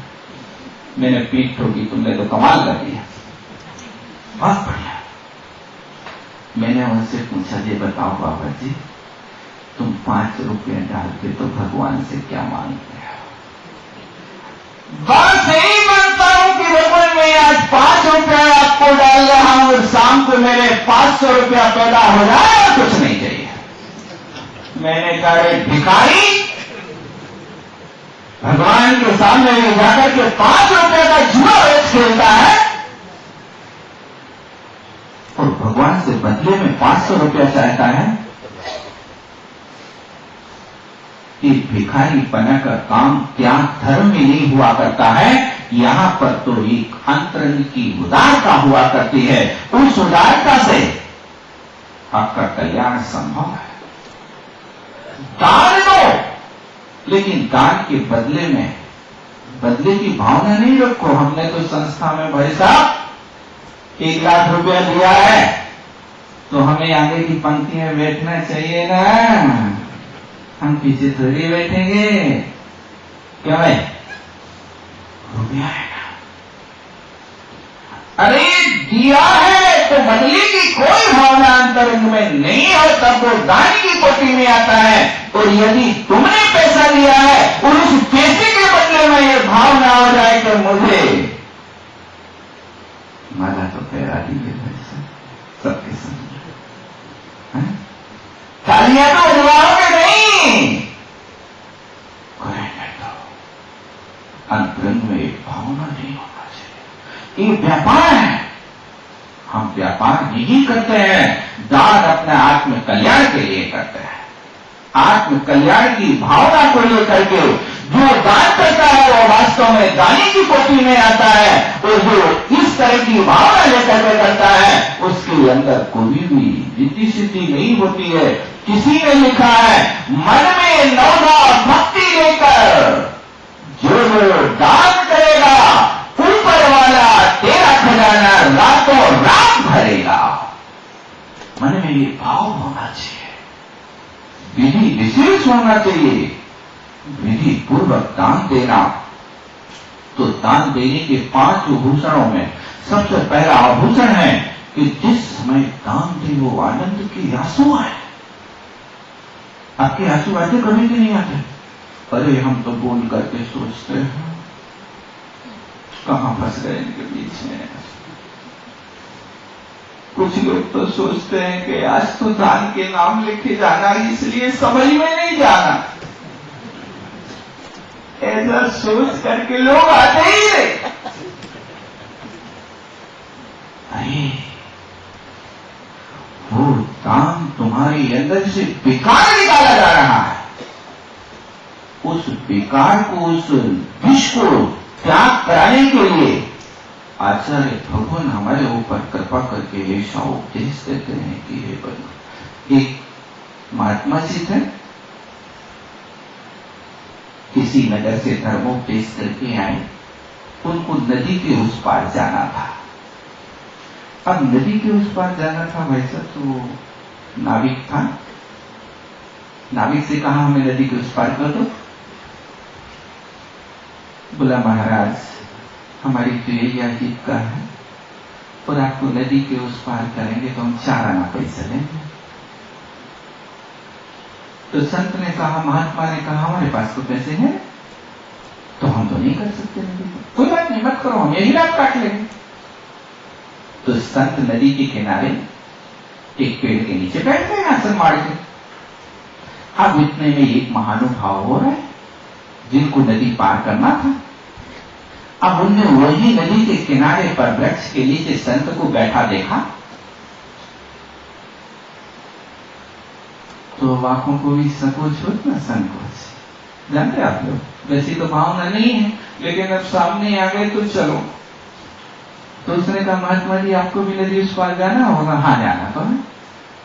मैंने पीठ ठोकी, तुमने तो कमाल कर दिया, बहुत बढ़िया। मैंने उनसे पूछा, ये बताओ बाबा जी, तुम 5 रुपया डालते तो भगवान से क्या मांगते हो? बस यही मांगता हूं कि भगवान मैं आज 5 रुपया आपको डाल रहा हूं और शाम को मेरे 500 रुपया पैदा हो जाए और कुछ नहीं चाहिए। मैंने कहा, भिखारी, भगवान के सामने में जाकर के 5 रुपए का जुआ वेच खेलता है और भगवान से बदले में 500 रुपया चाहता है। कि भिखारी पना का काम त्याग धर्म में नहीं हुआ करता है, यहाँ पर तो एक अंतरंग की उदारता हुआ करती है। उस उदारता से आपका कल्याण संभव है। दान दो, लेकिन दान के बदले में बदले की भावना नहीं रखो। हमने तो संस्था में भाई साहब 1 लाख रुपया दिया है तो हमें आगे की पंक्ति में बैठना चाहिए ना, हम पीछे थोड़ी बैठेंगे। क्यों है? रुपया है ना। अरे दिया है तो बदले की कोई भावना अंतरंग में नहीं है, तब वो दान की कोटि में आता है। और यदि तुमने पैसा लिया है और उस पैसे के बदले में ये भावना हो जाए कि मुझे माला तो पैरा दी है सबके सामने, तालियां तो बजवाओगे नहीं, अंतरंग में एक भावना नहीं होना चाहिए। ये व्यापार है, हम व्यापार नहीं करते हैं, दान अपने आत्म कल्याण के लिए करते हैं। आत्म कल्याण की भावना को लेकर के जो दान करता है वो वास्तव में दानी की कोटि में आता है, और जो इस तरह की भावना लेकर के करता है उसके अंदर कोई भी रिद्धि सिद्धि नहीं होती है। किसी ने लिखा है, मन में नवभाव भक्ति लेकर जो दान करेगा ऊपर वाला तेरा खजाना रातों रात भरेगा। मन में ये भाव होना चाहिए, विधि विशेष होना चाहिए, विधि पूर्वक दान देना। तो दान देने के 5 आभूषणों में सबसे पहला आभूषण है कि जिस समय दान दे वो आनंद के आंसू आए। आपके आंसू आते कभी भी नहीं आते? अरे हम तो बोल करके सोचते हैं कहां फंस गए इनके बीच में। कुछ लोग तो सोचते हैं कि आज तो दान के नाम लिखे जाना, इसलिए समझ में नहीं जाना। ऐसा सोच करके लोग आते ही नहीं। अरे वो दान तुम्हारे अंदर से बेकार निकाला जा रहा है। उस बेकार को, उस विष को त्याग कराने के लिए आचार्य भगवान हमारे ऊपर कृपा करके ऐसा उपदेश देते हैं कि हे बंधु, एक महात्मा जी थे, किसी नगर से धर्मोपदेश करके आए। उनको नदी के उस पार जाना था। अब नदी के उस पार जाना था वैसा तो नाविक था। नाविक से कहा हमें नदी के उस पार कर दो। बोला महाराज हमारी तो यही आजीविका है और आपको नदी के उस पार करेंगे तो हम 4 आना पैसा लेंगे। तो संत ने कहा, महात्मा ने कहा हमारे पास तो पैसे हैं तो हम तो नहीं कर सकते नदी को। कोई बात नहीं, मत करो, हम यही रात काट लेंगे। तो संत नदी के किनारे एक पेड़ के नीचे बैठ गए आसन मार के। अब इतने में एक महानुभाव हो रहा है जिनको नदी पार करना था। अब उनने वही नदी के किनारे पर वृक्ष के नीचे संत को बैठा देखा तो आंखों को भी संकोच हो ना, संकोच। जानते आप लोग, वैसी तो भावना नहीं है लेकिन अब सामने आ गए तो चलो। तो उसने कहा महात्मा जी आपको भी नदी उस पार जाना होगा? हाँ जाना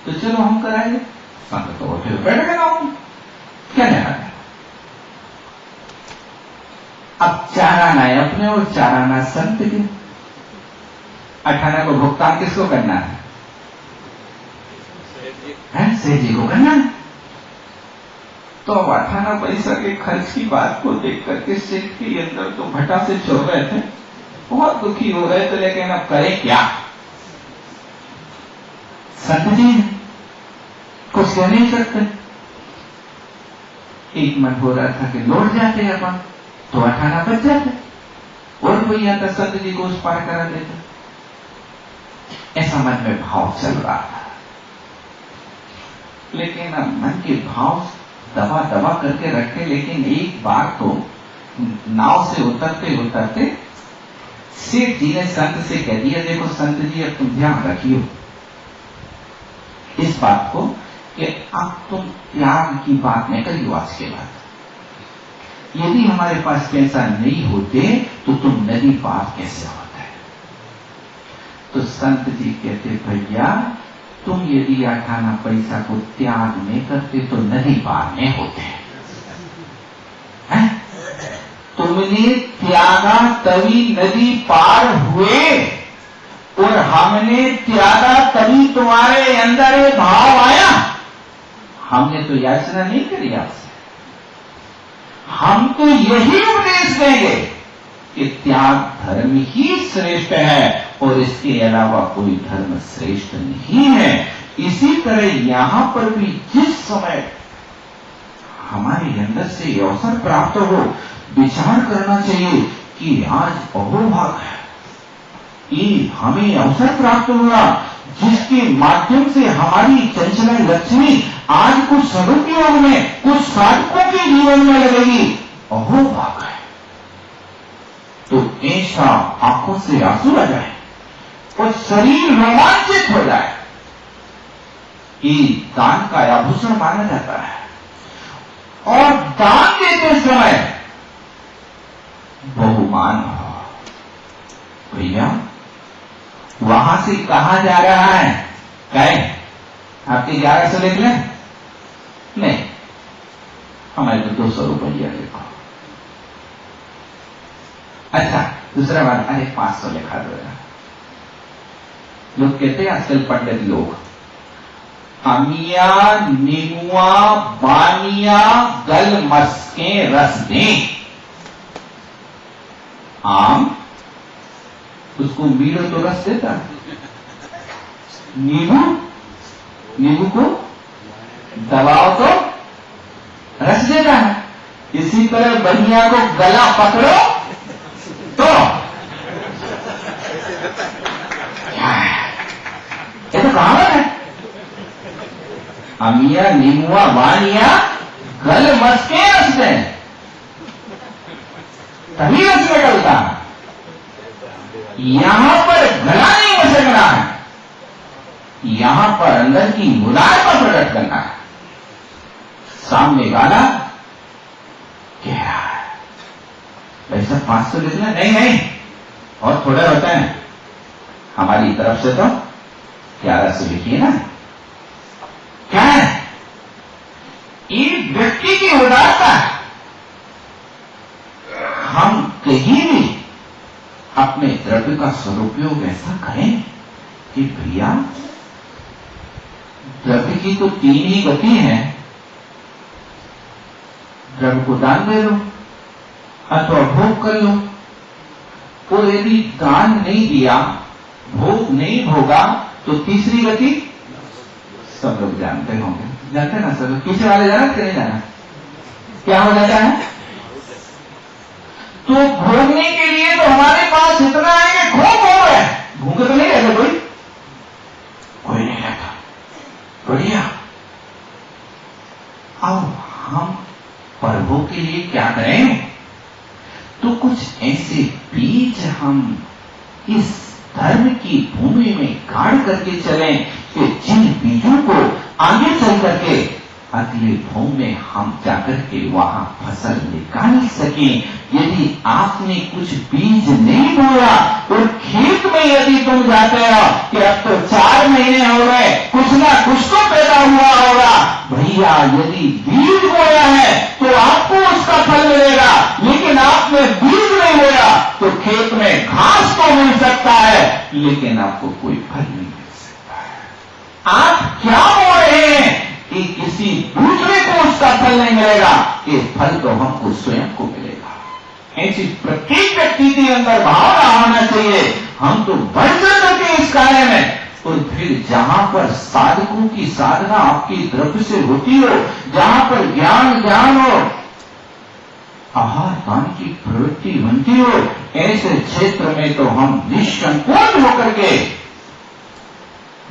तो चलो हम कराएंगे। संत तो फिर बैठ गया हूं, क्या जाना है। अब 4 आना है अपने और 4 आना संत के। 8 आना को भुगतान किसको करना है? सेठ जी को करना है। तो अब 8 आना पैसा के खर्च की बात को देख करके सेठ के अंदर तो भटा से चल रहे थे, बहुत दुखी हो रहे थे, लेकिन अब करें क्या। संत जी कुछ कह नहीं सकते। एक मन हो रहा था कि लौट जाते अपन तो 8 आना बच जाते और कोई आता संत जी को उस पार करा देता। ऐसा मन में भाव चल रहा था। लेकिन अब मन के भाव दबा दबा करके रखे। लेकिन एक बार तो नाव से उतरते उतरते सेठ जी ने संत से कह दिया, देखो संत जी अब तुम ध्यान रखियो इस बात को कि अब तुम त्याग की बात नहीं करियो आज के बाद। यदि हमारे पास पैसा नहीं होते तो तुम नदी पार कैसे होते? तो संत जी कहते, भैया तुम यदि 8 आना पैसा को त्याग नहीं करते तो नदी पार नहीं होते हैं? तुमने त्यागा तभी नदी पार हुए, और हमने त्यागा तभी तुम्हारे अंदर ये भाव आया। हमने तो याचना नहीं करी आपसे, हम तो यही उपदेश देंगे कि त्याग धर्म ही श्रेष्ठ है और इसके अलावा कोई धर्म श्रेष्ठ नहीं है। इसी तरह यहां पर भी जिस समय हमारे अंदर से अवसर प्राप्त हो, विचार करना चाहिए कि आज अहोभाग है, ये हमें अवसर प्राप्त हुआ जिसके माध्यम से हमारी चंचला लक्ष्मी आज कुछ सदुपयोग में, कुछ साधकों के जीवन में लगेगी। अहोभाग है। तो ऐसा आंखों से आंसू आ जाए और शरीर रोमांचित हो जाए, ये दान का आभूषण माना जाता है। और दान देते समय बहुमान हो। भैया वहां से कहा जा रहा है? कहे आपके 1100 लिख लें? नहीं, हमारे तो 200 रुपया लिखो। अच्छा, दूसरा बात, अरे 500 लिखा दो। लोग कहते हैं आजकल पंडित लोग, अमिया नीमुआ बानिया गल मस्के रस दें। आम उसको मीठो तो रस देता, नींबू को दबाओ तो रस देता है। इसी तरह बनिया को गला पकड़ो तो ये तो कहावत है, अमिया नीमुआ वानिया गल मस्के रस दें, तभी रस निकलता है। यहां पर गला नहीं मसकना है, यहां पर अंदर की मुलायमा प्रकट करना है। सामने वाला कह रहा है भाई साहब 500 लिखना, नहीं और थोड़ा होता है, हमारी तरफ से तो 1100 लिखिए ना। क्या है? एक व्यक्ति की उदारता है। हम कहीं भी अपने द्रव्य का सदुपयोग ऐसा करें कि भैया द्रव्य की तो 3 ही गति है, द्रव्य को दान दे लो अथवा भोग कर लो। और यदि दान नहीं दिया, भोग नहीं भोगा, तो तीसरी गति सब लोग जानते होंगे, जानते ना सब लोग? पीछे वाले जाना कि नहीं जाना? क्या हो जाता है? तो भोगने के लिए तो हमारे पास इतना है कि खूब भोग है, भूखे तो नहीं रहते कोई नहीं रहता। बढ़िया। अब हम प्रभु के लिए क्या करें? तो कुछ ऐसे बीज हम इस धर्म की भूमि में गाड़ करके चलें कि जिन बीजों को आगे चल करके अगले भूमि में हम जाकर के वहां फसल निकाल सकें। यदि आपने कुछ बीज नहीं बोया और खेत में यदि तुम जाते हो कि अब तो 4 महीने हो गए, कुछ ना कुछ तो पैदा हुआ होगा, भैया यदि बीज बोया है तो आपको उसका फल मिलेगा। लेकिन आपने बीज नहीं बोया तो खेत में घास तो मिल सकता है लेकिन आपको कोई फल नहीं मिल सकता है। आप क्या बोल रहे हैं कि किसी दूसरे को उसका फल नहीं मिलेगा, ये फल तो हमको स्वयं को मिलेगा। ऐसी प्रत्येक व्यक्ति के अंदर भावना होना चाहिए, हम तो बढ़ सकते इस कार्य में। और फिर जहां पर साधकों की साधना आपकी द्रव्य से होती हो, जहां पर ज्ञान हो, आहार पान की प्रवृत्ति बनती हो, ऐसे क्षेत्र में तो हम निसंकोच होकर के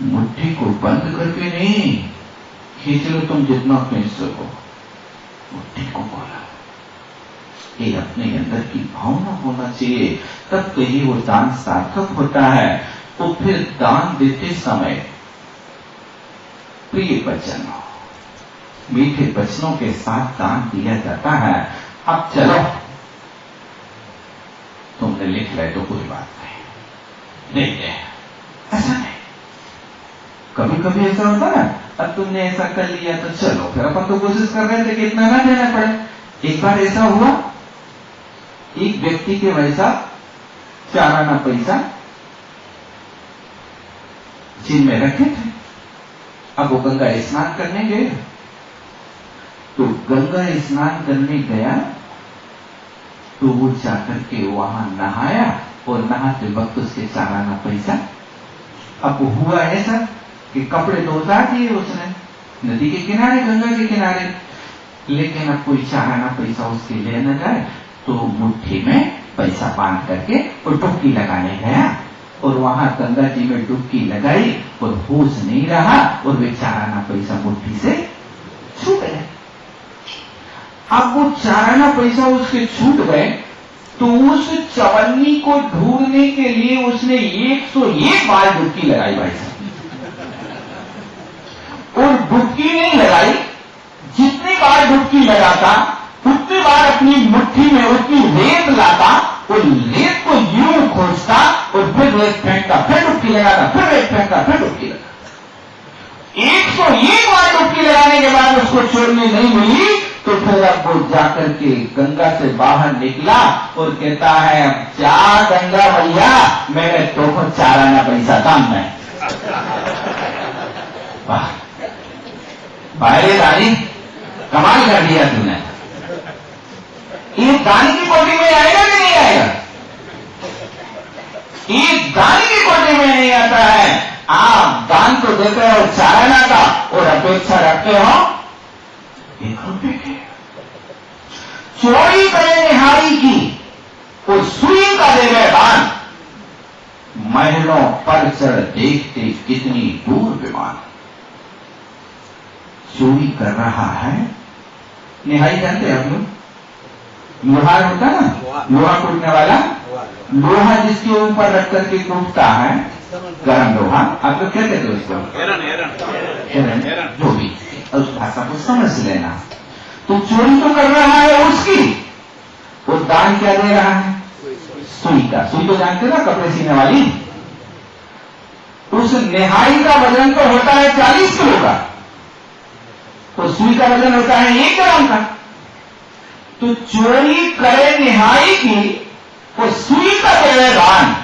मुट्ठी को बंद करके नहीं, खींच लो तुम जितना खींच सको, मुट्ठी को खोला। ये अपने अंदर की भावना होना चाहिए, तब तो ही वो दान सार्थक होता है। तो फिर दान देते समय प्रिय वचन, मीठे वचनों के साथ दान दिया जाता है। अब चलो, तुमने लिख ले तो कोई बात नहीं, नहीं है ऐसा नहीं। कभी कभी ऐसा होता ना, अब तुमने ऐसा कर लिया तो चलो, फिर अपन तो कोशिश कर रहे थे कि इतना ना देना पड़े। एक बार ऐसा हुआ, एक व्यक्ति के वैसा चाराना पैसा जिन में रखे थे। अब वो गंगा स्नान करने गए, तो गंगा स्नान करने गया तो वो जाकर के वहां नहाया और नहाते वक्त उसके चाराना पैसा। अब हुआ ऐसा कि कपड़े तो उतार दिए उसने नदी के किनारे, गंगा के किनारे, लेकिन अब कोई चाराना पैसा उसके ले न जाए तो मुट्ठी में पैसा बांध करके और डुबकी लगाने गया और वहां गंगा जी में डुबकी लगाई और होश नहीं रहा और वे चाराना पैसा मुट्ठी से छूट गए। अब वो चाराना पैसा उसके छूट गए तो उस चवन्नी को ढूंढने के लिए उसने 101 बार डुबकी लगाई भाई साहब, और डुबकी नहीं लगाई, जितनी बार डुबकी लगाता उतनी बार अपनी मुट्ठी में उतनी रेत लाता और रेत को यूं खोजता और फिर रेत फेंकता, फिर डुबकी लगाता, फिर रेत फेंकता, फिर डुबकी लगाता। 101 बार डुबकी लगाने के बाद उसको छोड़ने नहीं मिली तो फिर अब वो जाकर के गंगा से बाहर निकला और कहता है, अब जा गंगा भैया, मैंने तुमको चाराना पैसा था मैं। वाह भाई रानी, कमाल कर दिया तूने। ये दान की कोटी में आएगा कि नहीं आएगा? ये दान की कोटी में नहीं आता है। आप दान तो देते हो चाराना का और अपेक्षा रखते हो 1 रुपए की। चोरी करे निहारी की और सुई का देवे दान, महलों पर चढ़ देखते कितनी दूर विमान। चोरी कर रहा है, निहारी जानते हैं आप लोग, लोहार होता है ना, लोहा कूटने वाला, लोहा जिसके ऊपर रख करके कूटता है, गरम लोहा, आप लोग क्या कहते हो इसको? हेरन, जो भी, उस भाषा को समझ लेना। तो चोरी तो कर रहा है उसकी, और दान क्या दे रहा है? सुई का। सुई तो जानते ना, कपड़े सीने वाली। उस निहारी का वजन तो होता है 40 किलो का, तो सुई का वजन होता है 1 ग्राम का। तो चोरी करे निहारी की और सुई का देवे दान,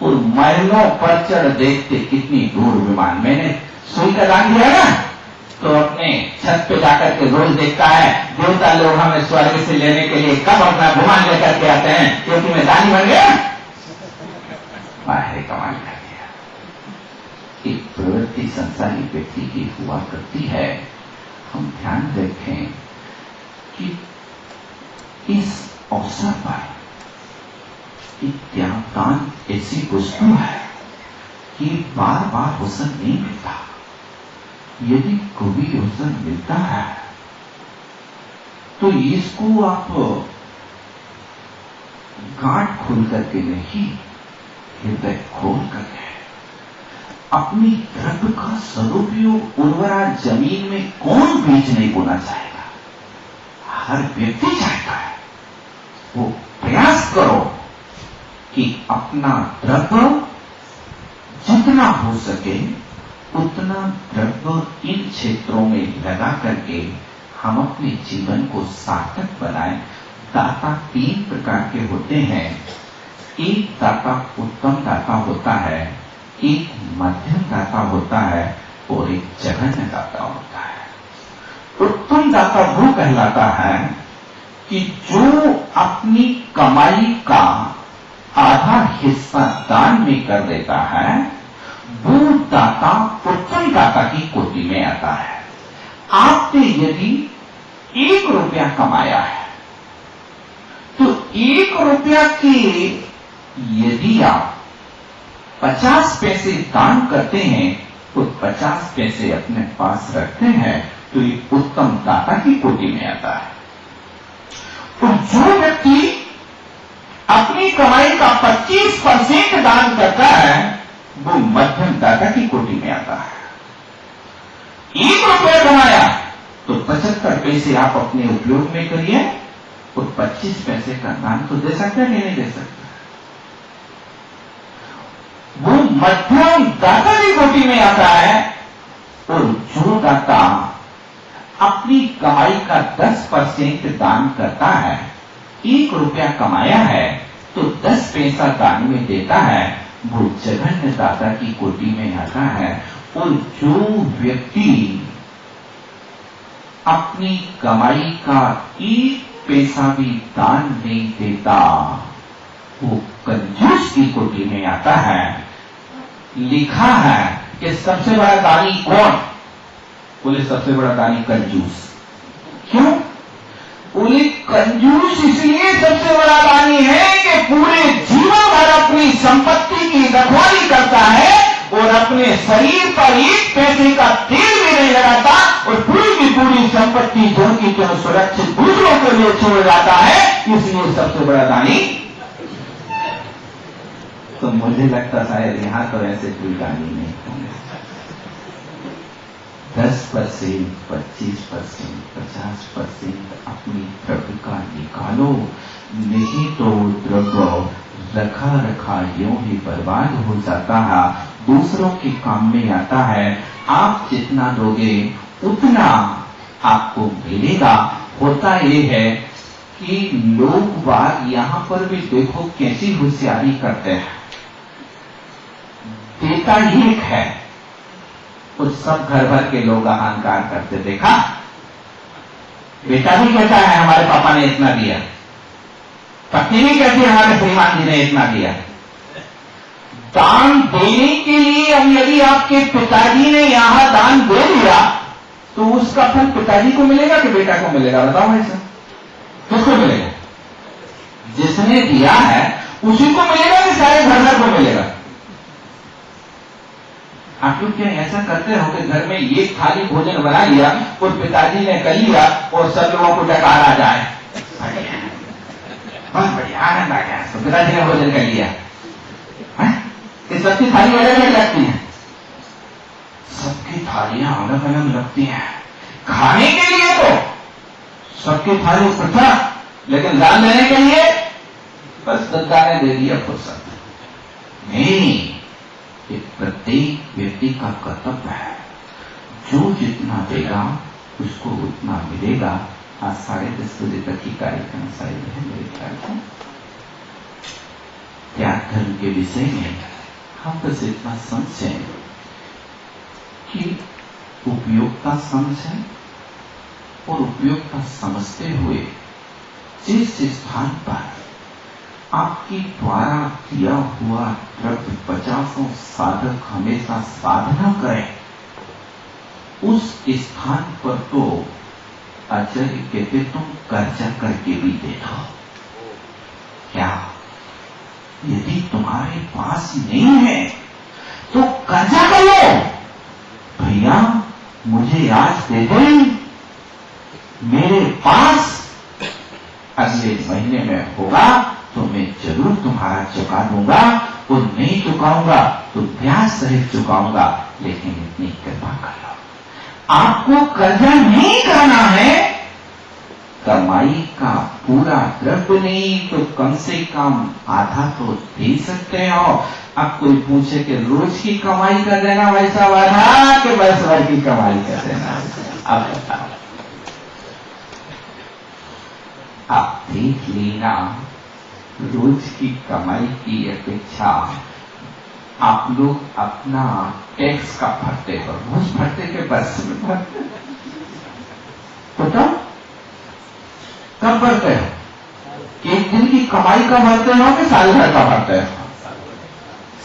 और महलों पर चढ़ देखते कितनी दूर विमान। मैंने सुई का दान दिया ना, तो अपने छत पे जाकर के रोज देखता है देवता लोग हमें स्वर्ग से लेने के लिए कब अपना विमान लेकर के आते हैं, क्योंकि मैं दानी बन गया। बाहर कमाल कर दिया। एक प्रवृत्ति संसारी व्यक्ति की हुआ करती है। हम ध्यान रखें कि इस अवसर पर त्यागदान ऐसी वस्तु है कि बार बार अवसर नहीं मिलता। यदि कभी अवसर मिलता है तो इसको आप गांठ खोल करके नहीं, हृदय खोल करके अपनी द्रव्य का सदुपयोग उर्वरा जमीन में कौन बीज नहीं बोना चाहेगा? हर व्यक्ति चाहता है। वो प्रयास करो कि अपना द्रव्य जितना हो सके उतना द्रव्य इन क्षेत्रों में लगा करके हम अपने जीवन को सार्थक बनाएं। दाता 3 प्रकार के होते हैं। एक दाता उत्तम दाता होता है, एक मध्यम दाता होता है और एक जघन्य दाता होता है। उत्तम दाता वो कहलाता है कि जो अपनी कमाई का आधा हिस्सा दान में कर देता है, वो दाता उत्तम दाता की कोटि में आता है। आपने यदि 1 रुपया कमाया है तो 1 रुपया के यदि आप 50 पैसे दान करते हैं तो 50 पैसे अपने पास रखते हैं, तो ये उत्तम दाता की कोटि में आता है। तो जो व्यक्ति अपनी कमाई का 25% दान करता है वो मध्यम दाता की कोटि में आता है। 1 रुपया कमाया तो 75 पैसे आप अपने उपयोग में करिए वो 25 पैसे का दान तो दे सकता है कि नहीं दे सकता? वो मध्यम दाता की कोटि में आता है। और जो दाता अपनी कमाई का 10% दान करता है, 1 रुपया कमाया है तो 10 पैसा दान में देता है, वो जघन्य दाता की कोटि में आता है। और जो व्यक्ति अपनी कमाई का 1 पैसा भी दान नहीं देता, वो कंजूस की कोटि में आता है। लिखा है कि सबसे बड़ा दानी कौन? बोले सबसे बड़ा दानी कंजूस। क्यों? बोले कंजूस इसलिए सबसे बड़ा दानी है कि पूरे जीवन भर अपनी संपत्ति की रखवाली करता है और अपने शरीर पर 1 पैसे का तेल भी नहीं लगाता और पूरी की पूरी संपत्ति जो की जो सुरक्षित दूसरों के लिए छोड़ जाता है, इसलिए सबसे बड़ा दानी। तो मुझे लगता शायद यहां तो ऐसे कोई दानी नहीं होंगे। 10%, 25%, 50% अपनी द्रव्य का निकालो, नहीं तो द्रव्य रखा रखा यूं ही बर्बाद हो जाता है, दूसरों के काम में आता है। आप जितना दोगे उतना आपको मिलेगा। होता यह है कि लोग बात यहां पर भी देखो कैसी होशियारी करते हैं। देता एक है और सब घर भर के लोग अहंकार करते देखा। बेटा भी कहता है हमारे पापा ने इतना दिया, पत्नी भी कहती है हमारे श्रीमान जी ने इतना दिया। दान देने के लिए अब यदि आपके पिताजी ने यहां दान दे दिया तो उसका फल पिताजी को मिलेगा कि बेटा को मिलेगा? बताओ भाई साहब, किसको मिलेगा? जिसने दिया है उसी को मिलेगा कि सारे घर भर को मिलेगा? आप लोग क्या ऐसा करते हो कि घर में एक थाली भोजन बना लिया और पिताजी ने कर लिया और सब लोगों को डकार आ जाए, बहुत बढ़िया आनंद आ गया, तो पिताजी ने भोजन कर लिया। इस सबकी थाली अलग अलग लगती है, सबकी थालियां अलग अलग लगती हैं। खाने के लिए तो सबकी थाली पृथक, लेकिन दान देने के लिए बस दत्ता ने दे दिया फुर्सत नहीं। कि प्रत्येक व्यक्ति का कर्तव्य है, जो जितना देगा उसको उतना मिलेगा। आज 10:30 बजे तक ही कार्यक्रम शायद है मेरे ख्याल से। त्याग धर्म के विषय में हम बस इतना समझें कि उपयोगिता समझें और उपयोगिता समझते हुए जिस स्थान पर आपके द्वारा दिया हुआ द्रव्य 50 साधक हमेशा साधना करें, उस स्थान पर तो आचार्य कहते तुम कर्जा करके भी देखो। क्या? यदि तुम्हारे पास नहीं है तो कर्जा कर लो। भैया मुझे आज दे दे, मेरे पास अगले महीने में होगा तो मैं जरूर तुम्हारा चुका दूंगा, और नहीं चुकाऊंगा तो ब्याज सहित चुकाऊंगा, लेकिन इतनी कृपा कर लो। आपको कर्जा नहीं करना है, कमाई का पूरा द्रव्य नहीं तो कम से कम आधा तो दे सकते हो। अब कोई पूछे कि रोज की कमाई का देना वैसा आधा कि बस भर की कमाई का देना, अब बताओ। आप देख लेना, रोज की कमाई की अपेक्षा आप लोग अपना टैक्स का भरते हो, रोज भरते के वर्ष में भरते, तो कब भरते हो? एक दिन की कमाई का भरते हो कि साल भर का भरते हो?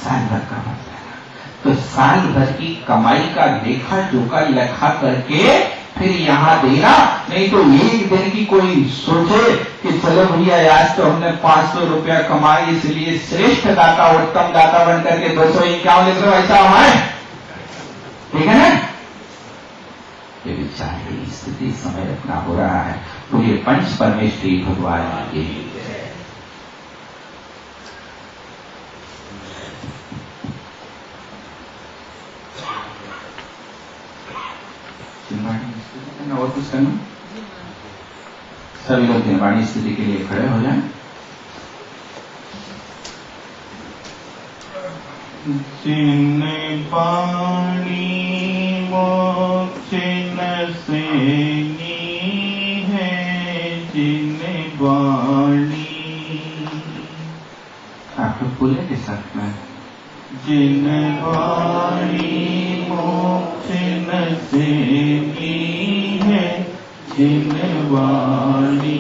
साल भर का भरते हो। तो साल भर की कमाई का लेखा जोखा लिखा करके फिर यहां देना, नहीं तो एक दिन की कोई सोचे कि चलो भैया आज तो हमने 500 रुपया कमाई, इसलिए श्रेष्ठ दाता उत्तम दाता बन करके 251 लिख दो, ऐसा हमारे, ठीक है ना? ये विचार स्थिति समय रखना हो रहा है, तो ये पंच परमेश्वरी भगवान की और कुछ करना सभी लोग निर्वाणी स्थिति के लिए खड़े हो जाएं। जिन पाणी मोक्ष नसेनी है, जिन वाणी, आप लोग बोले के साथ में, जिन वाणी मोक्ष नसेनी है, जिन वाणी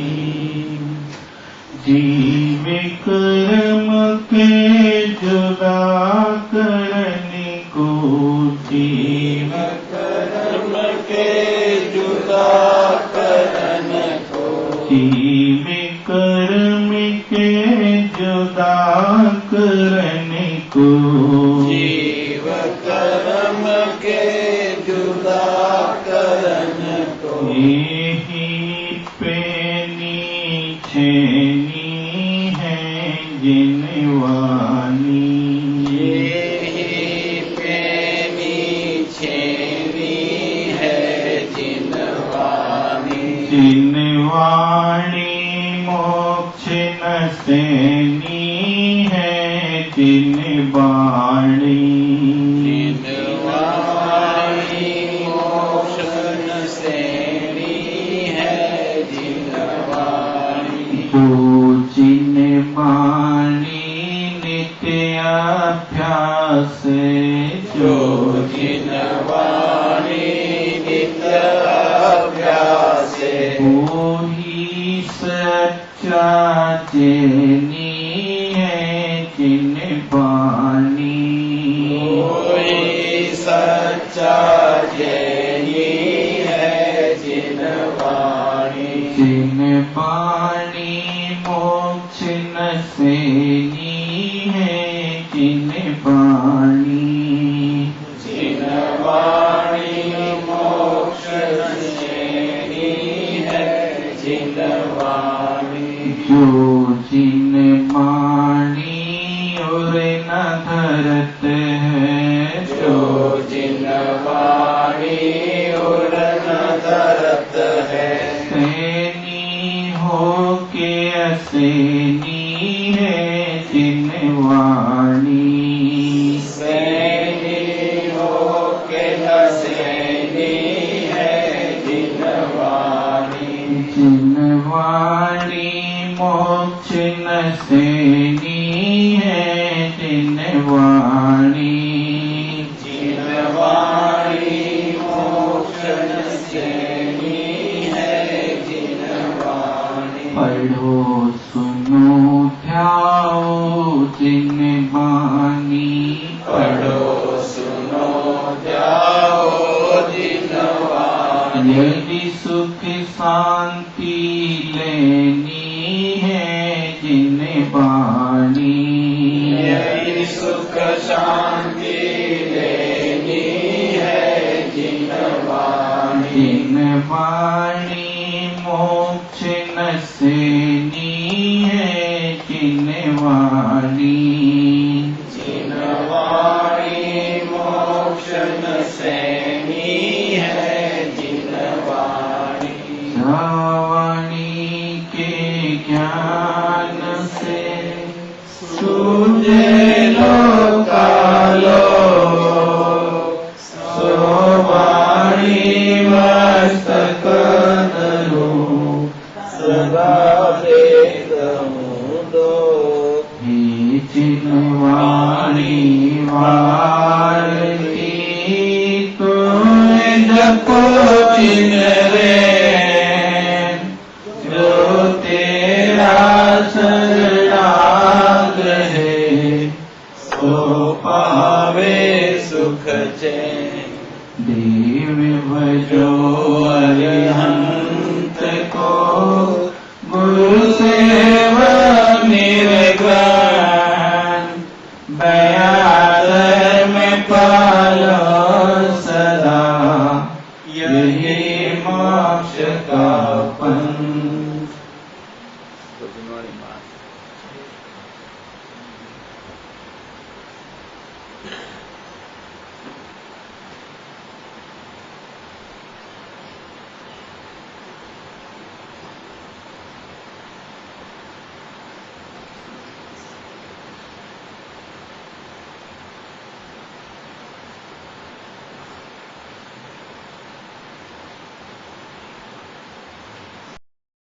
जीव कर्म के जुदा करने को, जीव कर्म के जुदा करने को, जीव कर्म के जुदा करने को, जीव कर्म के जुदा करने को, यही पेनी छेनी है जिन वाणी, यही पेनी छेनी है जिन वाणी, जिन वाणी मोक्ष नसेनी है, जिन वाणी, जिन वाणी मोक्ष नसेनी है, जिन वाणी, जो जिन वाणी नित्य अभ्यास, जो जिन वाणी नित्य अभ्यास, वो ही सच्चा जैनी है जिन वाणी, वो ही सच्चा जैनी है जिन वाणी, जिन वाणी मोक्ष नसेनी है, जिन वाणी, जिन वाणी मोक्ष नसेनी है, जिन वाणी, जो जिन वाणी और न धरत है, जो जिन वाणी और न धरत है, सैनी हो के असेनी है जिन वाणी, सैनी हो के असेनी है जिन वाणी, जिन वाणी मोक्ष नसेनी है, जिन वाणी, जिन वाणी मोक्ष नसेनी है, जिन वाणी, पढ़ो सुनो ध्याओ जिन वाणी, पढ़ो सुनो ध्याओ जिन वाणी, यदि सुख शांति लेनी है जिन वाणी, यदि सुख शांति लेनी है जिन वाणी, जिन वाणी मोक्ष नसेनी है, जिन वाणी, जिन वाणी मोक्ष नसेनी है, जिन वाणी, वाणी के ज्ञान से सूझे लो कालो, सो वाणी मस्तक धरो, सदा देखूं दो, हे जिन वाणी वारती, तुम जपो जिन रे, जो तेरा शरणागत है, सो पावे सुख चैन, देव भजो अरिहंत को, गुरु सेवा निर्गुण, बयार में पा